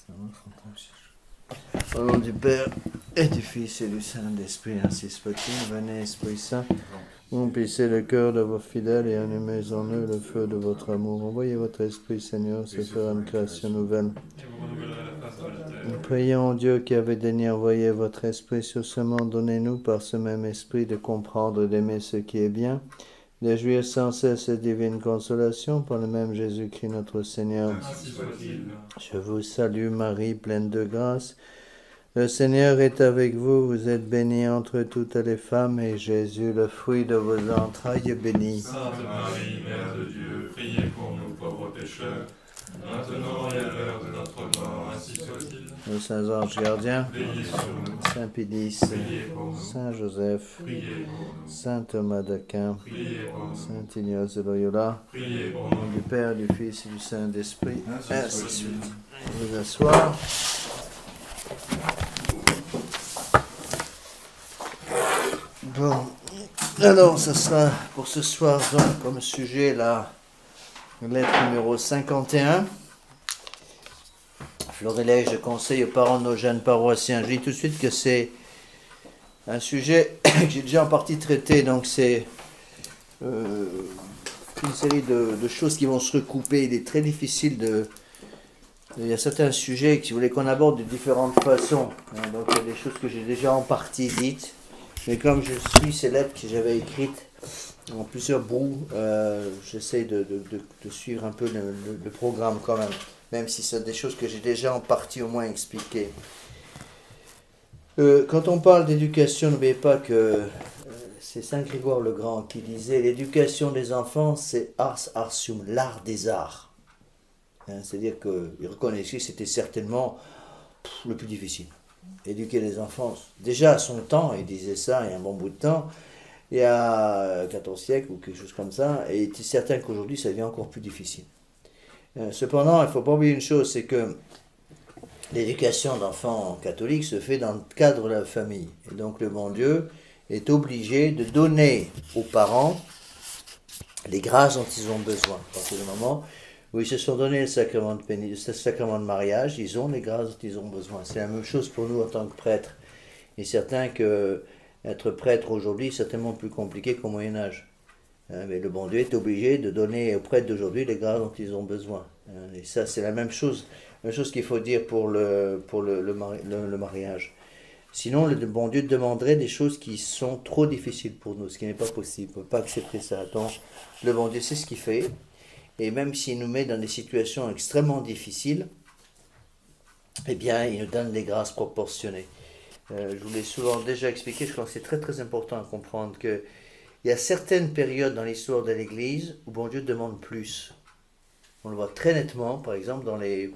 Au nom du Père et du Fils et du Saint-Esprit, ainsi soit-il. Venez, Esprit Saint, remplissez le cœur de vos fidèles et allumez en eux le feu de votre amour. Envoyez votre Esprit, Seigneur, se fera une création nouvelle. Nous prions Dieu qui avait daigné envoyer votre Esprit sur ce monde. Donnez-nous par ce même Esprit de comprendre et d'aimer ce qui est bien, de jouir sans cesse cette divine consolation par le même Jésus-Christ notre Seigneur. Ainsi soit-il. Je vous salue Marie, pleine de grâce. Le Seigneur est avec vous, vous êtes bénie entre toutes les femmes, et Jésus, le fruit de vos entrailles, est béni. Sainte Marie, Mère de Dieu, priez pour nous pauvres pécheurs, maintenant et à l'heure de notre mort, ainsi soit-il. Nos saints anges gardiens, Veillez sur nous, Saint Pédis, priez pour nous, Saint Joseph, priez pour nous, Saint Thomas d'Aquin, priez pour nous, Saint Ignace de Loyola, priez pour au nom nous. du Père, du Fils et du Saint-Esprit, ainsi Ainsi soit. soit-il. Vous asseoir. Bon, alors ça sera pour ce soir donc comme sujet la lettre numéro 51. Florilège de conseil aux parents de nos jeunes paroissiens. Je dis tout de suite que c'est un sujet que j'ai déjà en partie traité, donc c'est une série de choses qui vont se recouper. Il est très difficile de... Il y a certains sujets que vous voulez qu'on aborde de différentes façons. Donc il y a des choses que j'ai déjà en partie dites. Mais comme je suis ces lettres que j'avais écrites en plusieurs bouts, j'essaie de suivre un peu le programme quand même si c'est des choses que j'ai déjà en partie au moins expliquées. Quand on parle d'éducation, n'oubliez pas que c'est Saint Grégoire le Grand qui disait « L'éducation des enfants, c'est ars artium, l'art des arts ». C'est-à-dire qu'il reconnaissait que c'était certainement le plus difficile. Éduquer les enfants, déjà à son temps, il disait ça il y a un bon bout de temps, il y a 14 siècles ou quelque chose comme ça, et il était certain qu'aujourd'hui ça devient encore plus difficile. Cependant, il ne faut pas oublier une chose, c'est que l'éducation d'enfants catholiques se fait dans le cadre de la famille. Et donc le bon Dieu est obligé de donner aux parents les grâces dont ils ont besoin. À partir du moment où ils se sont donné le sacrement de mariage, ils ont les grâces dont ils ont besoin. C'est la même chose pour nous en tant que prêtres. Il est certain que être prêtre aujourd'hui est certainement plus compliqué qu'au Moyen-Âge. Mais le bon Dieu est obligé de donner aux prêtres d'aujourd'hui les grâces dont ils ont besoin. Et ça, c'est la même chose qu'il faut dire pour le mariage. Sinon, le bon Dieu demanderait des choses qui sont trop difficiles pour nous, ce qui n'est pas possible. On ne peut pas accepter ça. Donc, le bon Dieu sait ce qu'il fait. Et même s'il nous met dans des situations extrêmement difficiles, eh bien, il nous donne des grâces proportionnées. Je vous l'ai souvent déjà expliqué, je crois que c'est très très important à comprendre qu'il y a certaines périodes dans l'histoire de l'Église où bon Dieu demande plus. On le voit très nettement, par exemple, dans les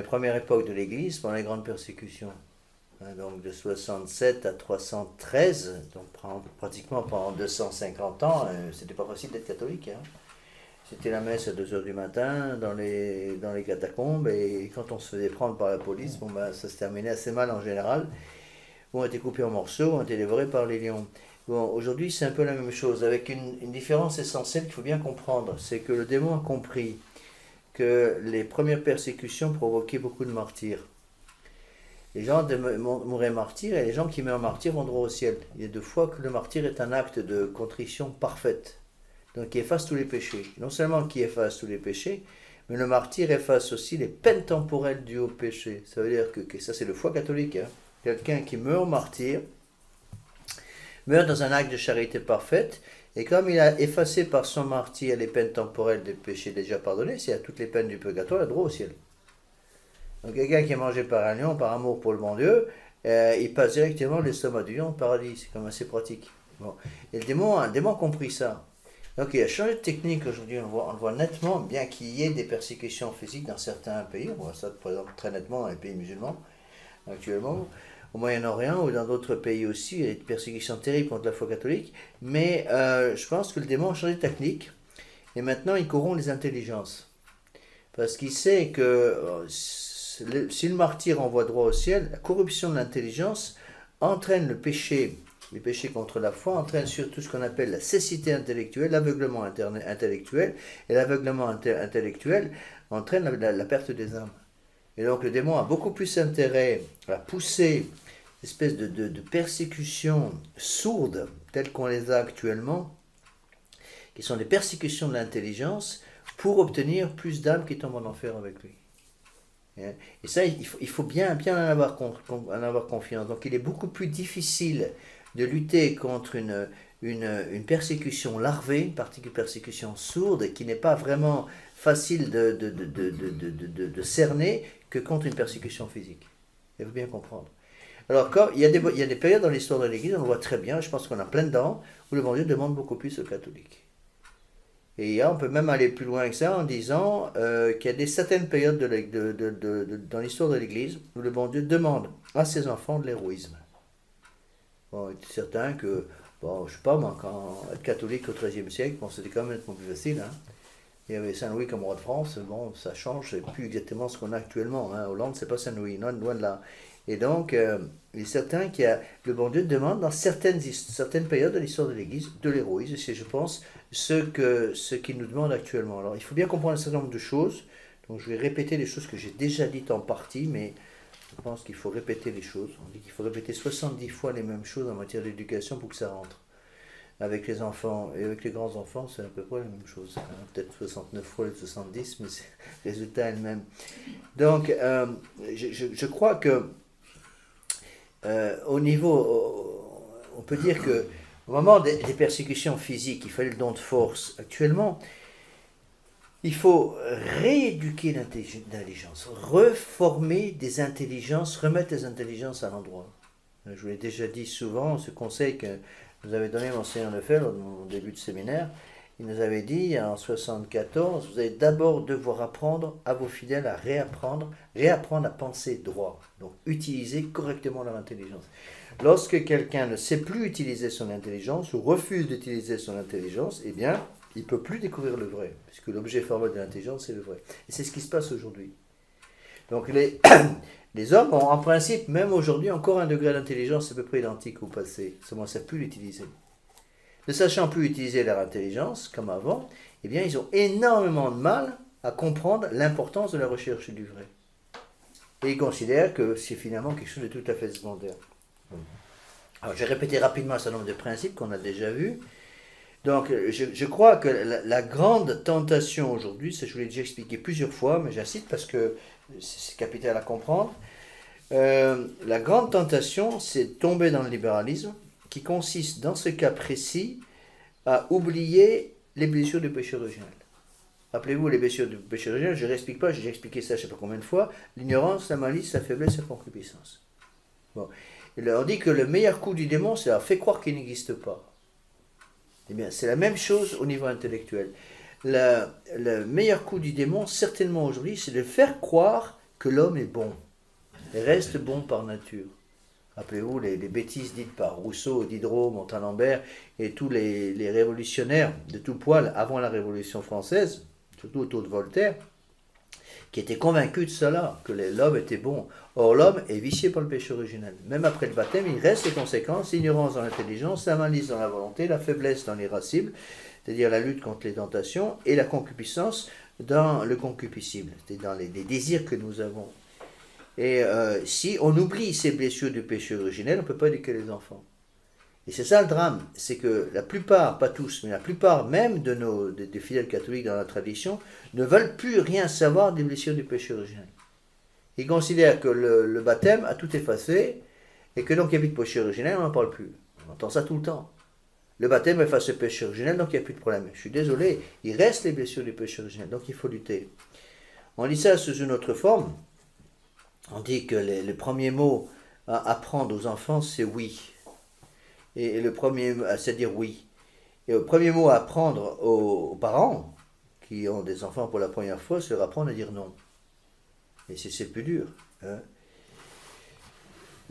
premières époques de l'Église, pendant les grandes persécutions. Donc de 67 à 313, donc pratiquement pendant 250 ans, c'était pas facile d'être catholique. C'était la messe à 2h du matin dans les catacombes, et quand on se faisait prendre par la police, ça se terminait assez mal en général. On était coupés en morceaux, on était dévorés par les lions. Bon, aujourd'hui c'est un peu la même chose, avec une différence essentielle qu'il faut bien comprendre, c'est que le démon a compris que les premières persécutions provoquaient beaucoup de martyrs. Les gens mouraient martyrs, et les gens qui meurent martyrs vont droit au ciel. Il y a 2 fois que le martyr est un acte de contrition parfaite. Donc qui efface tous les péchés. Non seulement qui efface tous les péchés, mais le martyr efface aussi les peines temporelles dues au péché. Ça veut dire que ça c'est le foi catholique. Quelqu'un qui meurt martyr, meurt dans un acte de charité parfaite, et comme il a effacé par son martyr les peines temporelles des péchés déjà pardonnés, s'il y a toutes les peines du purgatoire, il a droit au ciel. Donc quelqu'un qui est mangé par un lion, par amour pour le bon Dieu, il passe directement l'estomac du lion au paradis. C'est quand même assez pratique. Bon. Et le démon a compris ça. Donc il a changé de technique aujourd'hui, on le voit nettement, bien qu'il y ait des persécutions physiques dans certains pays, on voit ça par exemple très nettement dans les pays musulmans actuellement, au Moyen-Orient ou dans d'autres pays aussi, il y a des persécutions terribles contre la foi catholique, mais je pense que le démon a changé de technique, et maintenant il corrompt les intelligences, parce qu'il sait que si le martyr envoie droit au ciel, la corruption de l'intelligence entraîne le péché. Les péchés contre la foi entraînent surtout ce qu'on appelle la cécité intellectuelle, l'aveuglement intellectuel, et l'aveuglement intellectuel entraîne la perte des âmes. Et donc le démon a beaucoup plus intérêt à pousser une espèce de persécutions sourdes, telles qu'on les a actuellement, qui sont des persécutions de l'intelligence, pour obtenir plus d'âmes qui tombent en enfer avec lui. Et ça, il faut bien en avoir confiance. Donc il est beaucoup plus difficile de lutter contre une persécution larvée, une persécution sourde, qui n'est pas vraiment facile de cerner, que contre une persécution physique. Il faut bien comprendre. Alors, il y a des périodes dans l'histoire de l'Église, on le voit très bien, je pense qu'on a plein dedans, où le bon Dieu demande beaucoup plus aux catholiques. Et on peut même aller plus loin que ça en disant qu'il y a certaines périodes dans l'histoire de l'Église où le bon Dieu demande à ses enfants de l'héroïsme. Bon, il est certain que, bon, je sais pas moi, quand être catholique au XIIIe siècle, bon, c'était quand même nettement plus facile. Hein. Il y avait Saint-Louis comme roi de France, bon, ça change, c'est plus exactement ce qu'on a actuellement. Hein. Hollande, c'est pas Saint-Louis, non, loin de là. Et donc, il est certain qu'il y a, le bon Dieu demande dans certaines périodes de l'histoire de l'Église de l'héroïsme, c'est, je pense, ce qu'il nous demande actuellement. Alors, il faut bien comprendre un certain nombre de choses. Donc, je vais répéter les choses que j'ai déjà dites en partie, mais je pense qu'il faut répéter les choses. On dit qu'il faut répéter 70 fois les mêmes choses en matière d'éducation pour que ça rentre. Avec les enfants et avec les grands-enfants, c'est à peu près la même chose. Hein. Peut-être 69 fois les 70, mais le résultat est le même. Donc, je crois que au niveau, on peut dire que au moment des persécutions physiques, il fallait le don de force. Actuellement, il faut rééduquer l'intelligence, reformer des intelligences, remettre les intelligences à l'endroit. Je vous l'ai déjà dit souvent, ce conseil que nous avait donné Monseigneur Lefebvre au début de séminaire, il nous avait dit en 1974, vous allez d'abord devoir apprendre à vos fidèles à réapprendre à penser droit, donc utiliser correctement leur intelligence. Lorsque quelqu'un ne sait plus utiliser son intelligence ou refuse d'utiliser son intelligence, eh bien, il ne peut plus découvrir le vrai, puisque l'objet formel de l'intelligence, c'est le vrai. Et c'est ce qui se passe aujourd'hui. Donc les hommes ont en principe, même aujourd'hui, encore un degré d'intelligence à peu près identique au passé, seulement ils ne savent plus l'utiliser. Ne sachant plus utiliser leur intelligence, comme avant, eh bien, ils ont énormément de mal à comprendre l'importance de la recherche du vrai. Et ils considèrent que c'est finalement quelque chose de tout à fait secondaire. Alors, je vais répéter rapidement un certain nombre de principes qu'on a déjà vus. Donc, je crois que la grande tentation aujourd'hui, je vous l'ai déjà expliqué plusieurs fois, mais j'insiste parce que c'est capital à comprendre. La grande tentation, c'est de tomber dans le libéralisme, qui consiste, dans ce cas précis, à oublier les blessures du péché originel. Rappelez-vous, les blessures du péché originel, je ne réexplique pas, j'ai expliqué ça je ne sais pas combien de fois, l'ignorance, la malice, la faiblesse, la concupiscence. Bon. On dit que le meilleur coup du démon, c'est d'avoir fait croire qu'il n'existe pas. Eh bien, c'est la même chose au niveau intellectuel. Le meilleur coup du démon, certainement aujourd'hui, c'est de faire croire que l'homme est bon, et reste bon par nature. Rappelez-vous les bêtises dites par Rousseau, Diderot, Montalembert et tous les révolutionnaires de tout poil avant la Révolution française, surtout autour de Voltaire, qui étaient convaincus de cela, que l'homme était bon. Or, l'homme est vicié par le péché originel. Même après le baptême, il reste les conséquences, l'ignorance dans l'intelligence, la malice dans la volonté, la faiblesse dans l'irascible, c'est-à-dire la lutte contre les tentations, et la concupiscence dans le concupiscible, c'est-à-dire dans les désirs que nous avons. Et si on oublie ces blessures du péché originel, on ne peut pas éduquer les enfants. Et c'est ça le drame, c'est que la plupart, pas tous, mais la plupart même des fidèles catholiques dans la tradition, ne veulent plus rien savoir des blessures du péché originel. Ils considèrent que le baptême a tout effacé, et que donc il n'y a plus de péché originel, on n'en parle plus. On entend ça tout le temps. Le baptême efface le péché originel, donc il n'y a plus de problème. Je suis désolé, il reste les blessures du péché originel, donc il faut lutter. On lit ça sous une autre forme. On dit que le premier mot à apprendre aux enfants, c'est oui. Et le premier, c'est-à-dire oui. Et le premier mot à apprendre aux parents qui ont des enfants pour la première fois, c'est leur apprendre à dire non. Et c'est le plus dur. Hein.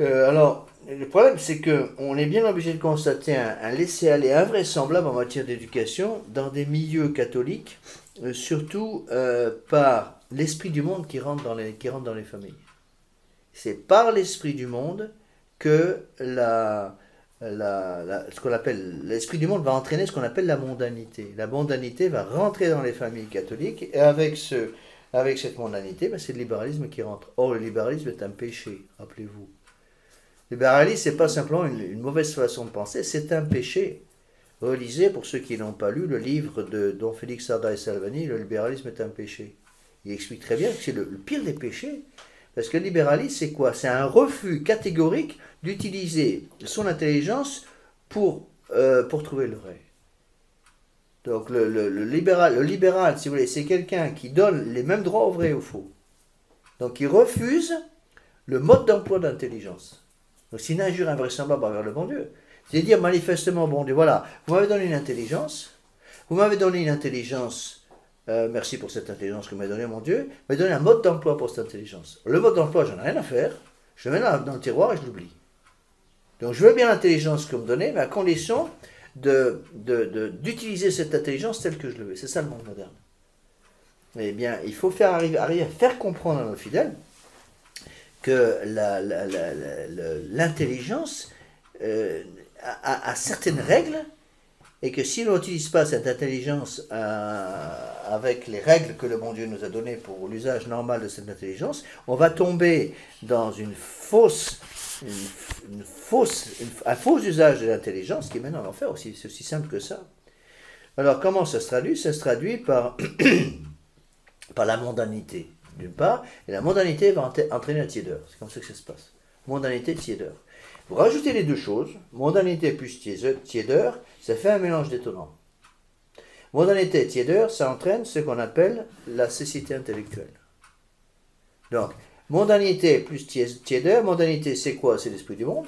Alors, le problème, c'est qu'on est bien obligé de constater un laisser-aller invraisemblable en matière d'éducation dans des milieux catholiques, surtout par l'esprit du monde qui rentre dans les familles. C'est par l'esprit du monde que ce qu'on appelle l'esprit du monde va entraîner ce qu'on appelle la mondanité. La mondanité va rentrer dans les familles catholiques et avec avec cette mondanité, ben c'est le libéralisme qui rentre. Or, le libéralisme est un péché, rappelez-vous. Le libéralisme, ce n'est pas simplement une mauvaise façon de penser, c'est un péché. Relisez, pour ceux qui n'ont pas lu, le livre de Don Félix Sarda et Salvani, Le libéralisme est un péché. Il explique très bien que c'est le pire des péchés. Parce que le libéralisme, c'est quoi? C'est un refus catégorique d'utiliser son intelligence pour trouver le vrai. Donc le libéral, si vous voulez, c'est quelqu'un qui donne les mêmes droits au vrai et au faux. Donc il refuse le mode d'emploi d'intelligence. Donc c'est une injure invraisemblable envers le bon Dieu. C'est dire manifestement, bon Dieu, voilà, vous m'avez donné une intelligence, merci pour cette intelligence que vous m'avez donnée, mon Dieu, vous m'avez donné un mode d'emploi pour cette intelligence. Le mode d'emploi, j'en ai rien à faire, je le mets dans le tiroir et je l'oublie. Donc je veux bien l'intelligence que vous me donnez, mais à condition d'utiliser cette intelligence telle que je le veux. C'est ça le monde moderne. Eh bien, il faut arriver à faire comprendre à nos fidèles que l'intelligence a certaines règles et que si on n'utilise pas cette intelligence avec les règles que le bon Dieu nous a données pour l'usage normal de cette intelligence, on va tomber dans un faux usage de l'intelligence qui mène en enfer aussi. C'est aussi simple que ça. Alors comment ça se traduit? Ça se traduit par la mondanité, d'une part, et la mondanité va entraîner la tiédeur. C'est comme ça que ça se passe. Mondanité, tiédeur. Vous rajoutez les deux choses, mondanité plus tiédeur, ça fait un mélange détonnant. Mondanité et tiédeur, ça entraîne ce qu'on appelle la cécité intellectuelle. Donc, mondanité plus tiédeur, mondanité c'est quoi? C'est l'esprit du monde.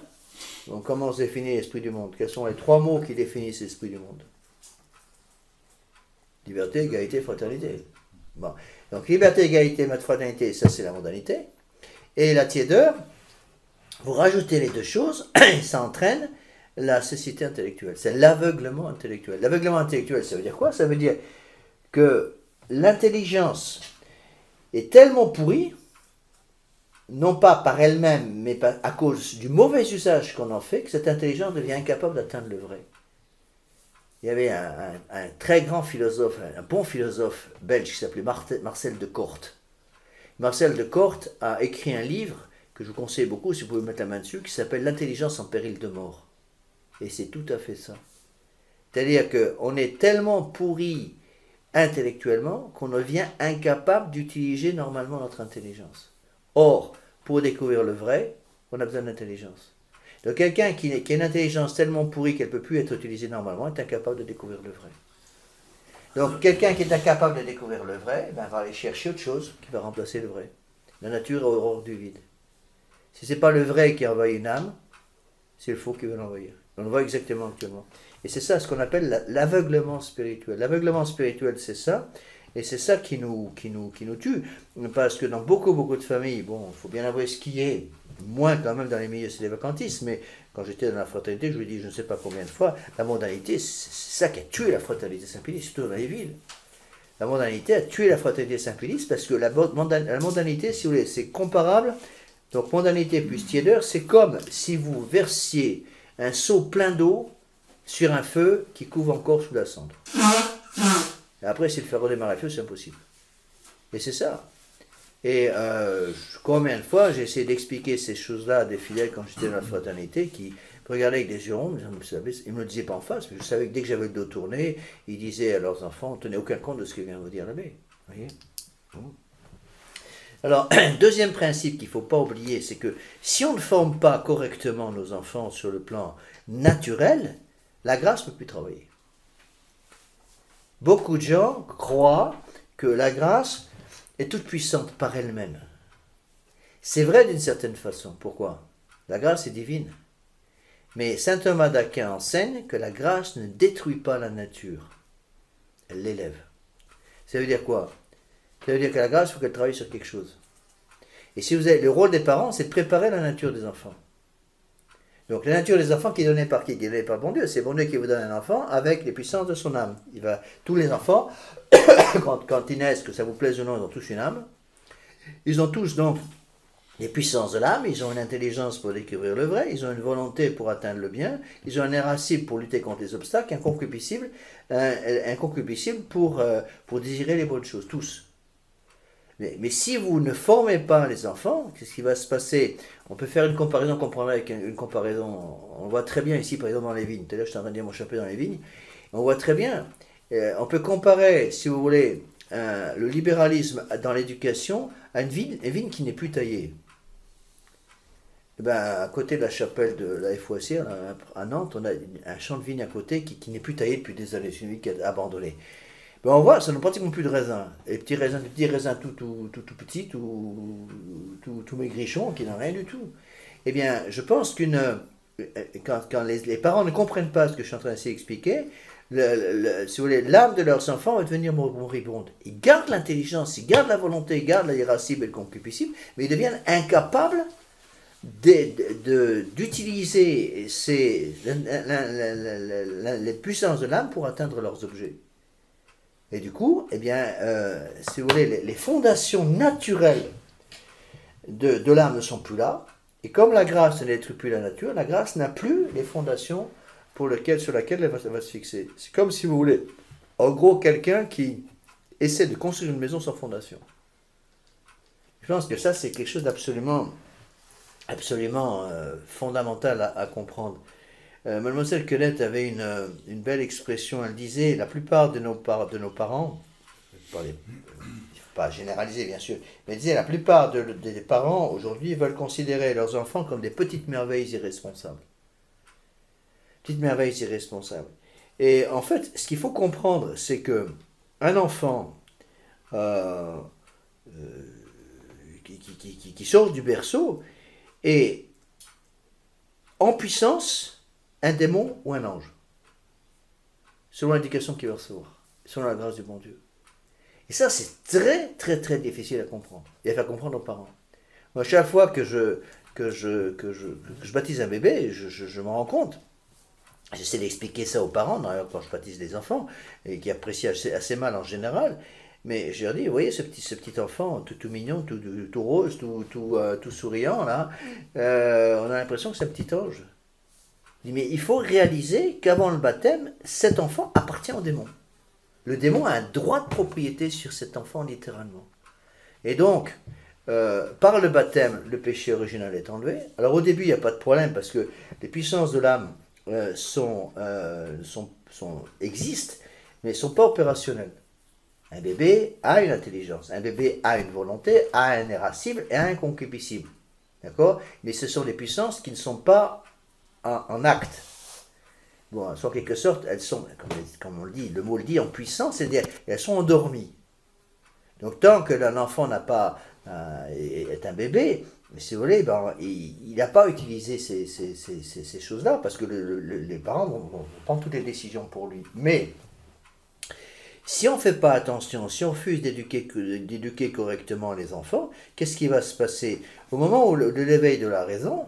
Donc comment se définit l'esprit du monde? Quels sont les trois mots qui définissent l'esprit du monde? Liberté, égalité, fraternité. Bon. Donc liberté, égalité, fraternité, ça c'est la mondanité. Et la tiédeur, vous rajoutez les deux choses, ça entraîne la cécité intellectuelle. C'est l'aveuglement intellectuel. L'aveuglement intellectuel, ça veut dire quoi? Ça veut dire que l'intelligence est tellement pourrie, non pas par elle-même, mais à cause du mauvais usage qu'on en fait, que cette intelligence devient incapable d'atteindre le vrai. Il y avait un très grand philosophe, un bon philosophe belge qui s'appelait Marcel de Corte. Marcel de Corte a écrit un livre que je vous conseille beaucoup, si vous pouvez mettre la main dessus, qui s'appelle L'intelligence en péril de mort. Et c'est tout à fait ça. C'est-à-dire qu'on est tellement pourri intellectuellement qu'on devient incapable d'utiliser normalement notre intelligence. Or, pour découvrir le vrai, on a besoin d'intelligence. Donc quelqu'un qui a une intelligence tellement pourrie qu'elle ne peut plus être utilisée normalement est incapable de découvrir le vrai. Donc quelqu'un qui est incapable de découvrir le vrai, va aller chercher autre chose qui va remplacer le vrai. La nature est horreur du vide. Si ce n'est pas le vrai qui envahit une âme, c'est le faux qui veut l'envahir. On le voit exactement actuellement. Et c'est ça ce qu'on appelle l'aveuglement spirituel. L'aveuglement spirituel, c'est ça. Et c'est ça qui nous tue. Parce que dans beaucoup de familles, bon, il faut bien avouer ce qui est, moins quand même dans les milieux sédévacantistes, mais quand j'étais dans la fraternité, je vous dis je ne sais pas combien de fois, la mondanité, c'est ça qui a tué la fraternité Saint-Pédis, surtout dans les villes. La mondanité a tué la fraternité Saint-Pédis parce que la mondanité, si vous voulez, c'est comparable. Donc mondanité plus tiédeur, c'est comme si vous versiez un seau plein d'eau sur un feu qui couvre encore sous la cendre. Et après, si le faire redémarrer le feu, c'est impossible. Et c'est ça. Et combien de fois j'ai essayé d'expliquer ces choses-là à des fidèles quand j'étais dans la fraternité qui me regardaient avec des yeux ronds, ils ne me le disaient pas en face, mais je savais que dès que j'avais le dos tourné, ils disaient à leurs enfants, on ne tenait aucun compte de ce que vient de vous dire l'abbé. Vous voyez? Bon. Alors, deuxième principe qu'il ne faut pas oublier, c'est que si on ne forme pas correctement nos enfants sur le plan naturel, la grâce ne peut plus travailler. Beaucoup de gens croient que la grâce est toute puissante par elle-même. C'est vrai d'une certaine façon. Pourquoi? La grâce est divine. Mais saint Thomas d'Aquin enseigne que la grâce ne détruit pas la nature. Elle l'élève. Ça veut dire quoi? Ça veut dire que la grâce, il faut qu'elle travaille sur quelque chose. Et si vous avez le rôle des parents, c'est de préparer la nature des enfants. Donc la nature des enfants qui est donnée par qui? Qui est donnée par bon Dieu. C'est bon Dieu qui vous donne un enfant avec les puissances de son âme. Tous les enfants, quand ils naissent, que ça vous plaise ou non, ils ont tous une âme. Ils ont tous donc les puissances de l'âme, ils ont une intelligence pour découvrir le vrai, ils ont une volonté pour atteindre le bien, ils ont un irascible pour lutter contre les obstacles, un concupiscible pour désirer les bonnes choses, tous. Mais si vous ne formez pas les enfants, qu'est-ce qui va se passer? On peut faire une comparaison, comprendre avec une comparaison. On voit très bien ici, par exemple, dans les vignes. Tout à l'heure, je suis en train de dire mon chapeau dans les vignes. On voit très bien. On peut comparer, si vous voulez, le libéralisme dans l'éducation à une vigne qui n'est plus taillée. Eh ben, à côté de la chapelle de la FOC, à Nantes, on a un champ de vigne à côté qui n'est plus taillé depuis des années. C'est une vigne qui est abandonnée. Ben on voit, ça n'a pratiquement plus de raisins. Les petits raisins tout petits, tout maigrichons, qui n'ont rien du tout. Eh bien, je pense quand les parents ne comprennent pas ce que je suis en train d'essayer d'expliquer, si vous voulez, l'âme de leurs enfants va devenir moribonde. Ils gardent l'intelligence, ils gardent la volonté, ils gardent l'irascible et le concupiscible, mais ils deviennent incapables d'utiliser les puissances de l'âme pour atteindre leurs objets. Et du coup, eh bien, si vous voulez, les fondations naturelles de l'âme ne sont plus là. Et comme la grâce n'est plus la nature, la grâce n'a plus les fondations sur lesquelles elle va se fixer. C'est comme, si vous voulez, en gros, quelqu'un qui essaie de construire une maison sans fondation. Je pense que ça, c'est quelque chose d'absolument fondamental à comprendre. Mademoiselle Colette avait une belle expression. Elle disait, la plupart de nos parents, il ne faut pas généraliser bien sûr, mais elle disait, la plupart des parents aujourd'hui veulent considérer leurs enfants comme des petites merveilles irresponsables. Petites merveilles irresponsables. Et en fait, ce qu'il faut comprendre, c'est que un enfant qui sort du berceau est en puissance un démon ou un ange, selon l'indication qu'il va recevoir, selon la grâce du bon Dieu. Et ça, c'est très, très, très difficile à comprendre, et à faire comprendre aux parents. Moi, chaque fois que je baptise un bébé, je m'en rends compte. J'essaie d'expliquer ça aux parents, d'ailleurs, quand je baptise des enfants, et qui apprécient assez mal en général. Mais je leur dis, vous voyez ce petit enfant, tout mignon, tout rose, tout souriant, là, on a l'impression que c'est un petit ange. Je dis, mais il faut réaliser qu'avant le baptême, cet enfant appartient au démon. Le démon a un droit de propriété sur cet enfant, littéralement. Et donc, par le baptême, le péché original est enlevé. Alors au début, il n'y a pas de problème, parce que les puissances de l'âme existent, mais ne sont pas opérationnelles. Un bébé a une intelligence, un bébé a une volonté, a un irascible et a un concupiscible. D'accord? Mais ce sont des puissances qui ne sont pas en acte. Bon, en quelque sorte, elles sont, comme on le dit, le mot le dit, en puissance, c'est-à-dire elles sont endormies. Donc tant que l'enfant est un bébé, si vous voulez, il n'a pas utilisé ces choses-là, parce que les parents vont prendre toutes les décisions pour lui. Mais si on ne fait pas attention, si on refuse d'éduquer correctement les enfants, qu'est-ce qui va se passer? Au moment de l'éveil de la raison,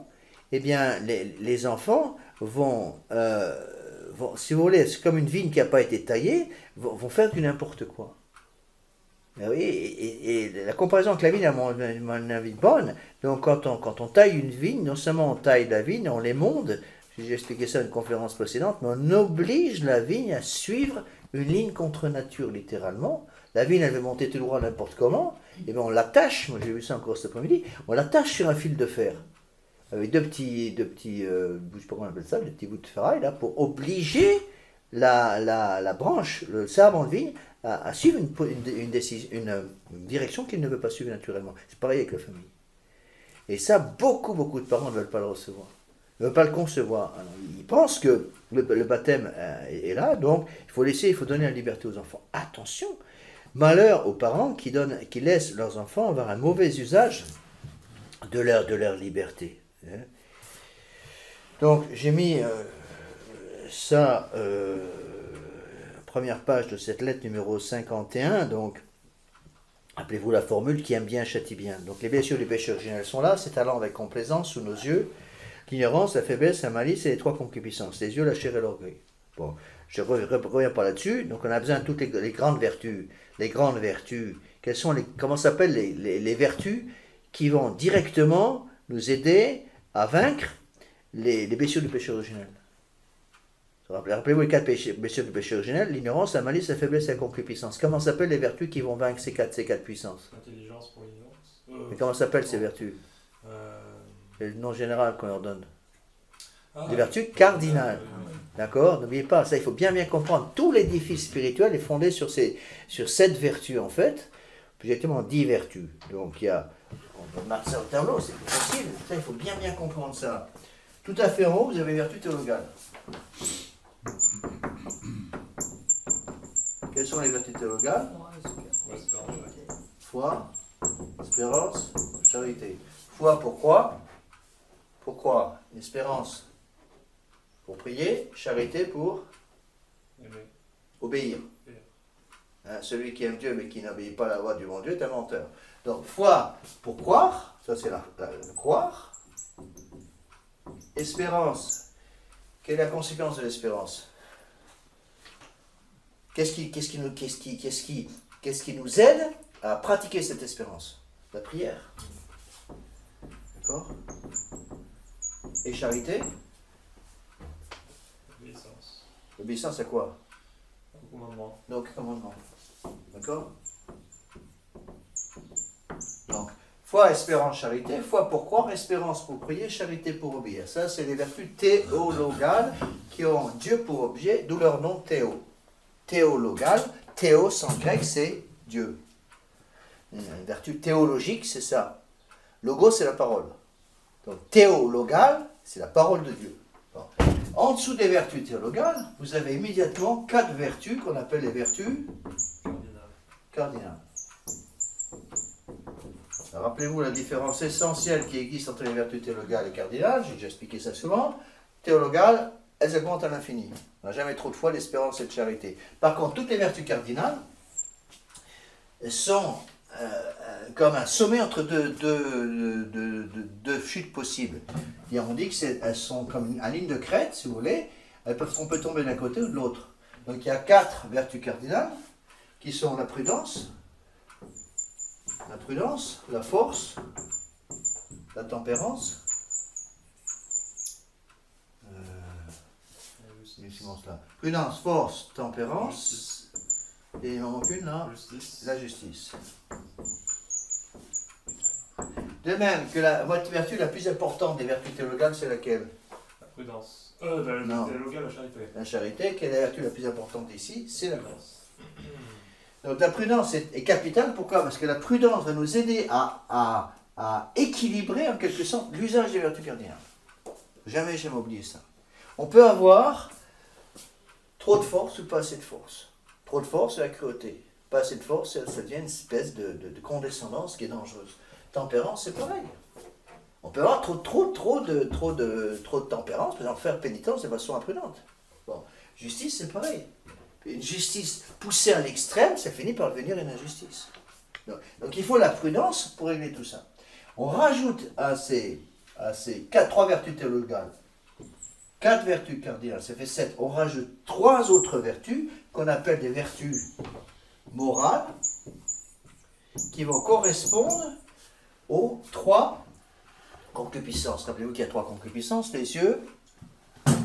eh bien, les enfants vont, si vous voulez, c'est comme une vigne qui n'a pas été taillée, vont faire du n'importe quoi. Oui, et la comparaison avec la vigne est mon avis bonne. Donc quand on taille une vigne, non seulement on taille la vigne, on l'émonde, j'ai expliqué ça à une conférence précédente, mais on oblige la vigne à suivre une ligne contre nature, littéralement. La vigne, elle veut monter tout droit n'importe comment, et bien on l'attache, moi j'ai vu ça encore cet après-midi, on l'attache sur un fil de fer, avec deux petits je sais pas comment on appelle ça, des petits bouts de ferraille, là, pour obliger la branche, le sabre en vigne, à suivre une direction qu'il ne veut pas suivre naturellement. C'est pareil avec la famille. Et ça, beaucoup de parents ne veulent pas le recevoir. Ne veulent pas le concevoir. Alors, ils pensent que le baptême est là, donc il faut donner la liberté aux enfants. Attention, malheur aux parents qui laissent leurs enfants avoir un mauvais usage de leur liberté. Donc j'ai mis ça, première page de cette lettre numéro 51, donc appelez-vous la formule qui aime bien châtie bien. Donc les blessures du péché originel sont là, c'est allant avec complaisance sous nos yeux, l'ignorance, la faiblesse, la malice et les trois concupiscences, les yeux, la chair et l'orgueil. Bon, je ne reviens pas là-dessus, donc on a besoin de toutes les grandes vertus. Les grandes vertus, comment s'appellent les vertus qui vont directement nous aider à vaincre les blessures du péché originel. Rappelez-vous les 4 blessures du péché originel, l'ignorance, la malice, la faiblesse et la concupiscence. Comment s'appellent les vertus qui vont vaincre ces quatre puissances? Intelligence pour l'ignorance. Mais comment s'appellent ces vertus? C'est le nom général qu'on leur donne. Des vertus cardinales. D'accord? N'oubliez pas, ça il faut bien comprendre. Tout l'édifice spirituel est fondé sur 7 vertus en fait. Plus exactement 10 vertus. Donc il y a, on peut marquer ça au tableau, c'est plus facile. Ça, il faut bien comprendre ça. Tout à fait en haut, vous avez vertu théologale. Quelles sont les vertus théologales? Foi, espérance, charité. Foi, pourquoi? Pourquoi? Espérance pour prier, charité pour obéir. Hein, celui qui aime Dieu mais qui n'obéit pas à la loi du bon Dieu est un menteur. Donc, foi pour croire, ça c'est la croire. Espérance, quelle est la conséquence de l'espérance? Qu'est-ce qui nous aide à pratiquer cette espérance? La prière. D'accord? Et charité? Obéissance. L'obéissance à quoi? Au commandement. Donc, commandement. D'accord? Donc, foi, espérance, charité. Foi pour croire, espérance pour prier, charité pour obéir. Ça, c'est les vertus théologales qui ont Dieu pour objet, d'où leur nom théo. Théologale, théos en grec, c'est Dieu. Une vertu théologique, c'est ça. Logos, c'est la parole. Donc, théologale, c'est la parole de Dieu. Bon. En dessous des vertus théologales, vous avez immédiatement 4 vertus qu'on appelle les vertus cardinales. Rappelez-vous la différence essentielle qui existe entre les vertus théologales et cardinales, j'ai déjà expliqué ça souvent. Théologales, elles augmentent à l'infini. On n'a jamais trop de foi, l'espérance et de charité. Par contre, toutes les vertus cardinales sont comme un sommet entre deux chutes possibles. Et on dit qu'elles sont comme une ligne de crête, si vous voulez. On peut tomber d'un côté ou de l'autre. Donc il y a 4 vertus cardinales qui sont la prudence, la force, la tempérance, prudence, force, tempérance, et il en manque une là, la justice. De même que la vertu la plus importante des vertus théologales, c'est laquelle? La prudence. La théologale, la charité. La charité, quelle est la vertu la plus importante ici? C'est la grâce. Donc la prudence est capitale, pourquoi? Parce que la prudence va nous aider à équilibrer en quelque sorte l'usage des vertus cardinales. Jamais oublier ça. On peut avoir trop de force ou pas assez de force. Trop de force, c'est la cruauté. Pas assez de force, ça devient une espèce de condescendance qui est dangereuse. Tempérance, c'est pareil. On peut avoir trop de tempérance, par exemple faire pénitence de façon imprudente. Bon, justice, c'est pareil. Une justice poussée à l'extrême, ça finit par devenir une injustice. Donc il faut la prudence pour régler tout ça. On rajoute à ces 3 vertus théologales, 4 vertus cardinales, ça fait 7. On rajoute 3 autres vertus qu'on appelle des vertus morales qui vont correspondre aux 3 concupiscences. Rappelez-vous qu'il y a 3 concupiscences, les yeux,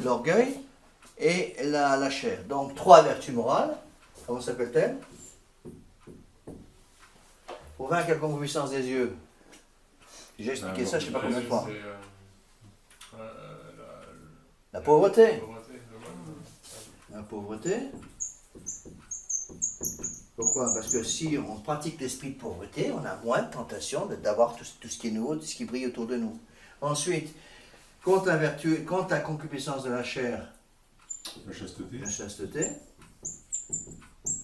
l'orgueil et la chair. Donc 3 vertus morales. Comment s'appelle-t-elle? Pour vaincre la concupiscence des yeux. J'ai expliqué ça, je ne sais pas combien de fois. La pauvreté. La pauvreté. Pourquoi? Parce que si on pratique l'esprit de pauvreté, on a moins de tentation d'avoir tout ce qui est nouveau, tout ce qui brille autour de nous. Ensuite, contre la concupiscence de la chair, la chasteté.